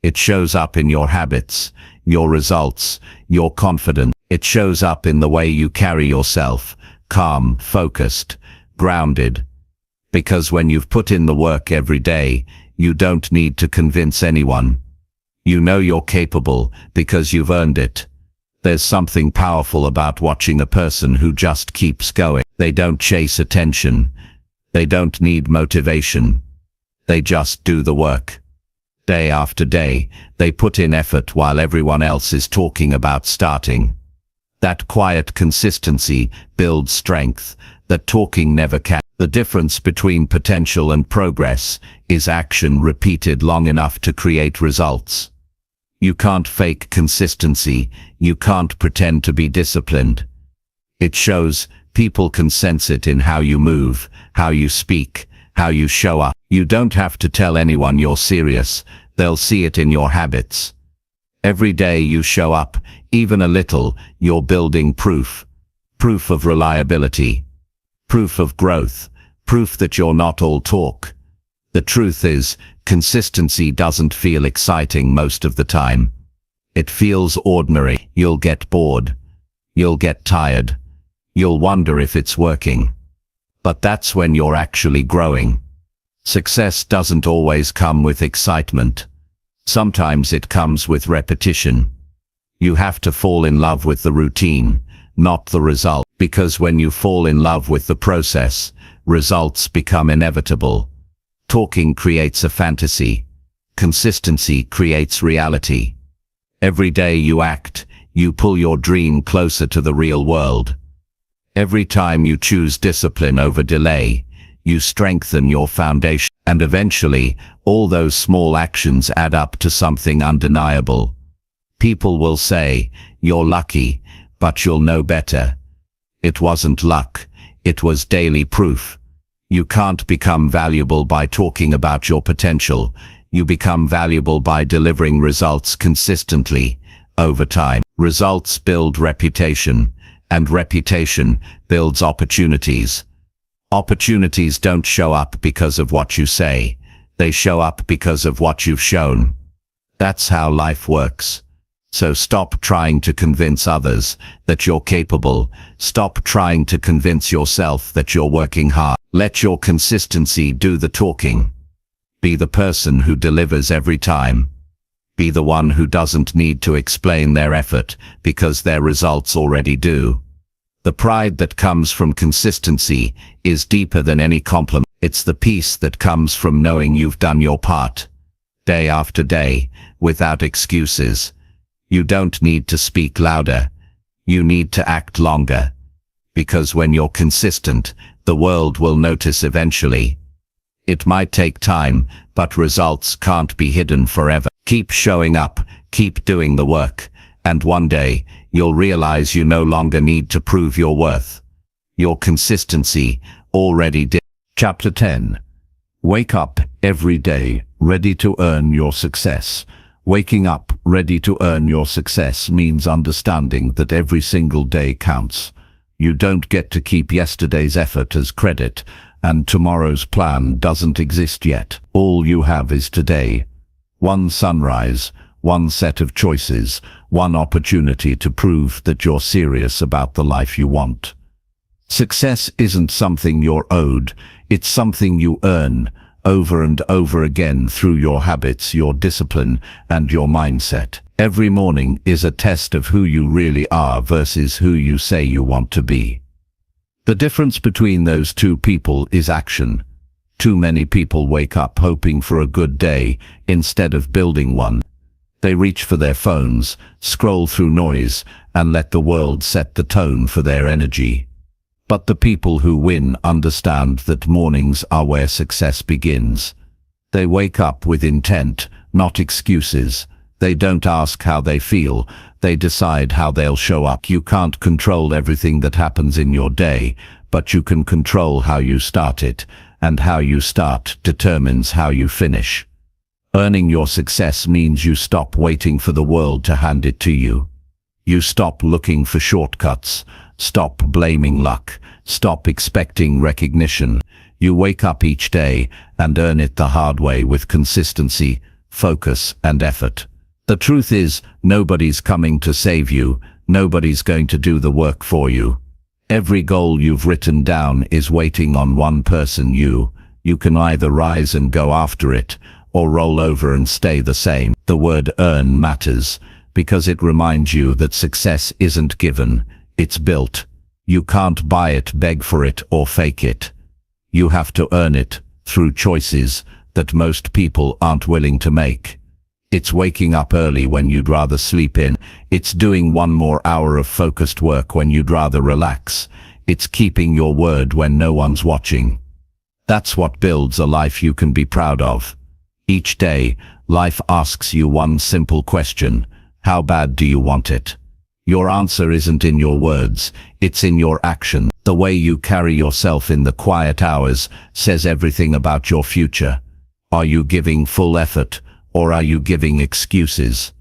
It shows up in your habits, your results, your confidence. It shows up in the way you carry yourself, calm, focused, grounded. Because when you've put in the work every day, you don't need to convince anyone. You know you're capable because you've earned it. There's something powerful about watching a person who just keeps going. They don't chase attention. They don't need motivation. They just do the work. Day after day, they put in effort while everyone else is talking about starting. That quiet consistency builds strength that talking never can. The difference between potential and progress is action repeated long enough to create results. You can't fake consistency. You can't pretend to be disciplined. It shows. People can sense it in how you move, how you speak, how you show up. You don't have to tell anyone you're serious. They'll see it in your habits. Every day you show up, even a little, you're building proof. Proof of reliability. Proof of growth. Proof that you're not all talk. The truth is, consistency doesn't feel exciting most of the time. It feels ordinary. You'll get bored. You'll get tired. You'll wonder if it's working. But that's when you're actually growing. Success doesn't always come with excitement. Sometimes it comes with repetition. You have to fall in love with the routine, not the result. Because when you fall in love with the process, results become inevitable. Talking creates a fantasy. Consistency creates reality. Every day you act, you pull your dream closer to the real world. Every time you choose discipline over delay, You strengthen your foundation, and eventually, all those small actions add up to something undeniable. People will say, "You're lucky," but you'll know better. It wasn't luck, it was daily proof. You can't become valuable by talking about your potential. You become valuable by delivering results consistently, over time. Results build reputation, and reputation builds opportunities. Opportunities don't show up because of what you say. They show up because of what you've shown. That's how life works. So stop trying to convince others that you're capable. Stop trying to convince yourself that you're working hard. Let your consistency do the talking. Be the person who delivers every time. Be the one who doesn't need to explain their effort because their results already do. The pride that comes from consistency is deeper than any compliment. It's the peace that comes from knowing you've done your part, day after day, without excuses. You don't need to speak louder. You need to act longer. Because when you're consistent, the world will notice eventually. It might take time, but results can't be hidden forever. Keep showing up, keep doing the work, and one day, you'll realize you no longer need to prove your worth. Your consistency already did. Chapter 10. Wake up every day, ready to earn your success. Waking up ready to earn your success means understanding that every single day counts. You don't get to keep yesterday's effort as credit, and tomorrow's plan doesn't exist yet. All you have is today. One sunrise, one set of choices, one opportunity to prove that you're serious about the life you want. Success isn't something you're owed, it's something you earn over and over again through your habits, your discipline, and your mindset. Every morning is a test of who you really are versus who you say you want to be. The difference between those two people is action. Too many people wake up hoping for a good day instead of building one. They reach for their phones, scroll through noise, and let the world set the tone for their energy. But the people who win understand that mornings are where success begins. They wake up with intent, not excuses. They don't ask how they feel, they decide how they'll show up. You can't control everything that happens in your day, but you can control how you start it, and how you start determines how you finish. Earning your success means you stop waiting for the world to hand it to you. You stop looking for shortcuts, stop blaming luck, stop expecting recognition. You wake up each day and earn it the hard way with consistency, focus, and effort. The truth is, nobody's coming to save you, nobody's going to do the work for you. Every goal you've written down is waiting on one person. You can either rise and go after it, or roll over and stay the same. The word earn matters, because it reminds you that success isn't given, it's built. You can't buy it, beg for it, or fake it. You have to earn it through choices that most people aren't willing to make. It's waking up early when you'd rather sleep in. It's doing one more hour of focused work when you'd rather relax. It's keeping your word when no one's watching. That's what builds a life you can be proud of. Each day, life asks you one simple question: how bad do you want it? Your answer isn't in your words, it's in your action. The way you carry yourself in the quiet hours says everything about your future. Are you giving full effort, or are you giving excuses?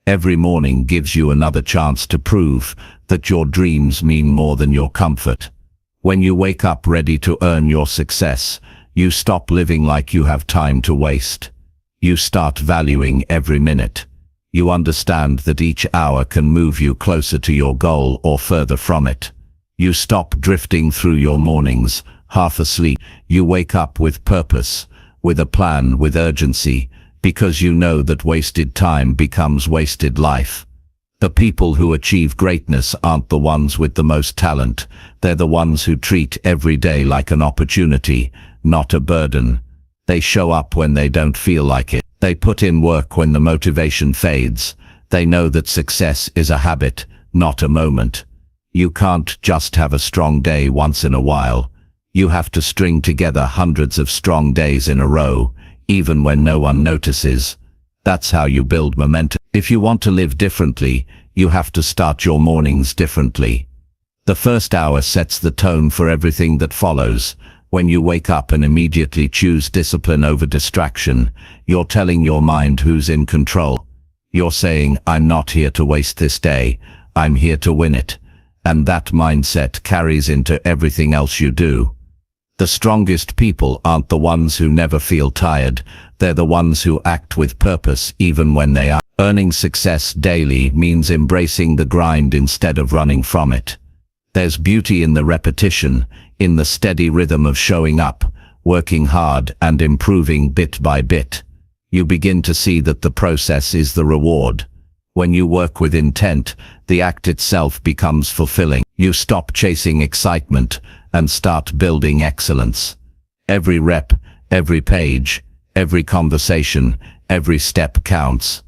Every morning gives you another chance to prove that your dreams mean more than your comfort. When you wake up ready to earn your success, you stop living like you have time to waste. You start valuing every minute. You understand that each hour can move you closer to your goal or further from it. You stop drifting through your mornings, half asleep. You wake up with purpose, with a plan, with urgency, because you know that wasted time becomes wasted life. The people who achieve greatness aren't the ones with the most talent. They're the ones who treat every day like an opportunity, not a burden. They show up when they don't feel like it. They put in work when the motivation fades. They know that success is a habit, not a moment. You can't just have a strong day once in a while. You have to string together hundreds of strong days in a row, even when no one notices. That's how you build momentum. If you want to live differently, you have to start your mornings differently. The first hour sets the tone for everything that follows. When you wake up and immediately choose discipline over distraction, you're telling your mind who's in control. You're saying, I'm not here to waste this day, I'm here to win it. And that mindset carries into everything else you do. The strongest people aren't the ones who never feel tired, they're the ones who act with purpose even when they are. Earning success daily means embracing the grind instead of running from it. There's beauty in the repetition, in the steady rhythm of showing up, working hard and improving bit by bit. You begin to see that the process is the reward. When you work with intent, the act itself becomes fulfilling. You stop chasing excitement and start building excellence. Every rep, every page, every conversation, every step counts.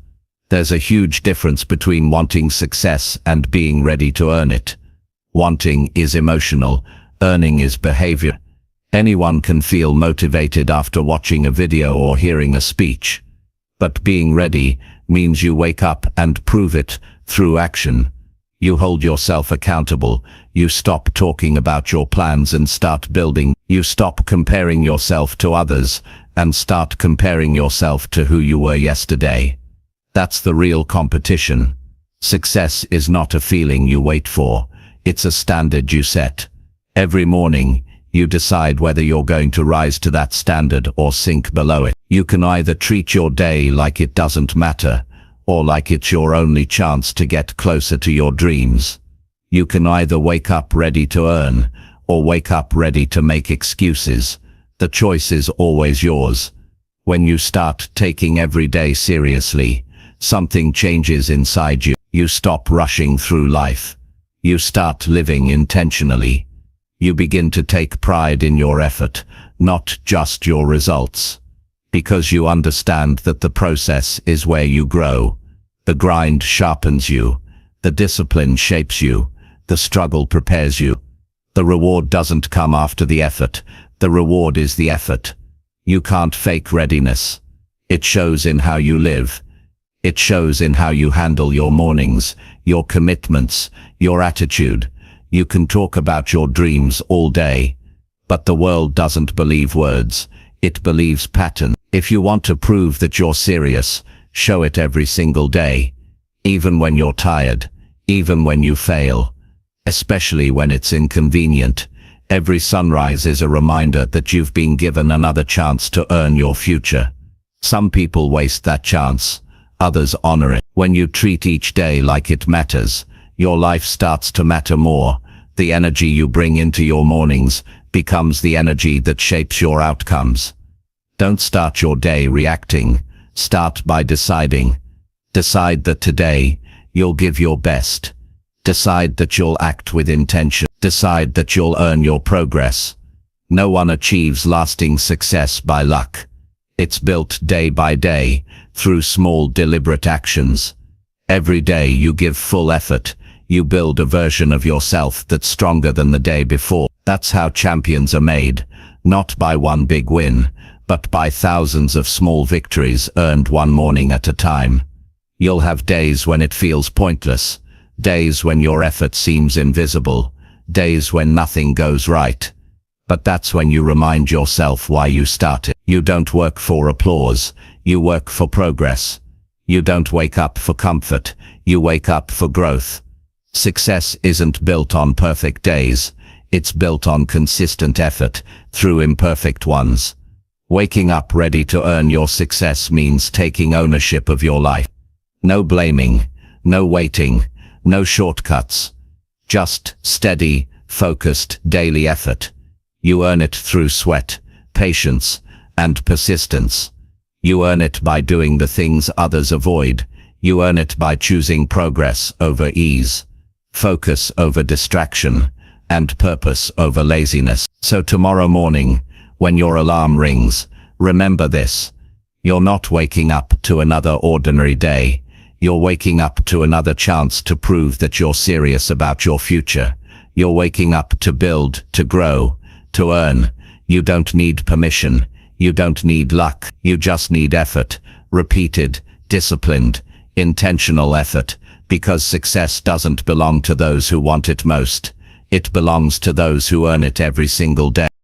There's a huge difference between wanting success and being ready to earn it. Wanting is emotional, earning is behavior. Anyone can feel motivated after watching a video or hearing a speech. But being ready means you wake up and prove it through action. You hold yourself accountable. You stop talking about your plans and start building. You stop comparing yourself to others and start comparing yourself to who you were yesterday. That's the real competition. Success is not a feeling you wait for. It's a standard you set. Every morning, you decide whether you're going to rise to that standard or sink below it. You can either treat your day like it doesn't matter, or like it's your only chance to get closer to your dreams. You can either wake up ready to earn, or wake up ready to make excuses. The choice is always yours. When you start taking every day seriously, something changes inside you. You stop rushing through life. You start living intentionally. You begin to take pride in your effort, not just your results. Because you understand that the process is where you grow. The grind sharpens you. The discipline shapes you. The struggle prepares you. The reward doesn't come after the effort. The reward is the effort. You can't fake readiness. It shows in how you live. It shows in how you handle your mornings, your commitments, your attitude. You can talk about your dreams all day, but the world doesn't believe words. It believes pattern. If you want to prove that you're serious, show it every single day. Even when you're tired, even when you fail, especially when it's inconvenient. Every sunrise is a reminder that you've been given another chance to earn your future. Some people waste that chance. Others honor it. When you treat each day like it matters, your life starts to matter more. The energy you bring into your mornings becomes the energy that shapes your outcomes. Don't start your day reacting. Start by deciding. Decide that today you'll give your best. Decide that you'll act with intention. Decide that you'll earn your progress. No one achieves lasting success by luck. It's built day by day, through small deliberate actions. Every day you give full effort, you build a version of yourself that's stronger than the day before. That's how champions are made, not by one big win, but by thousands of small victories earned one morning at a time. You'll have days when it feels pointless, days when your effort seems invisible, days when nothing goes right. But that's when you remind yourself why you started. You don't work for applause, you work for progress. You don't wake up for comfort, you wake up for growth. Success isn't built on perfect days, it's built on consistent effort through imperfect ones. Waking up ready to earn your success means taking ownership of your life. No blaming, no waiting, no shortcuts. Just steady, focused daily effort. You earn it through sweat, patience, and persistence. You earn it by doing the things others avoid. You earn it by choosing progress over ease, focus over distraction, and purpose over laziness. So tomorrow morning, when your alarm rings, remember this. You're not waking up to another ordinary day. You're waking up to another chance to prove that you're serious about your future. You're waking up to build, to grow, to earn. You don't need permission. You don't need luck. You just need effort. Repeated, disciplined, intentional effort. Because success doesn't belong to those who want it most. It belongs to those who earn it every single day.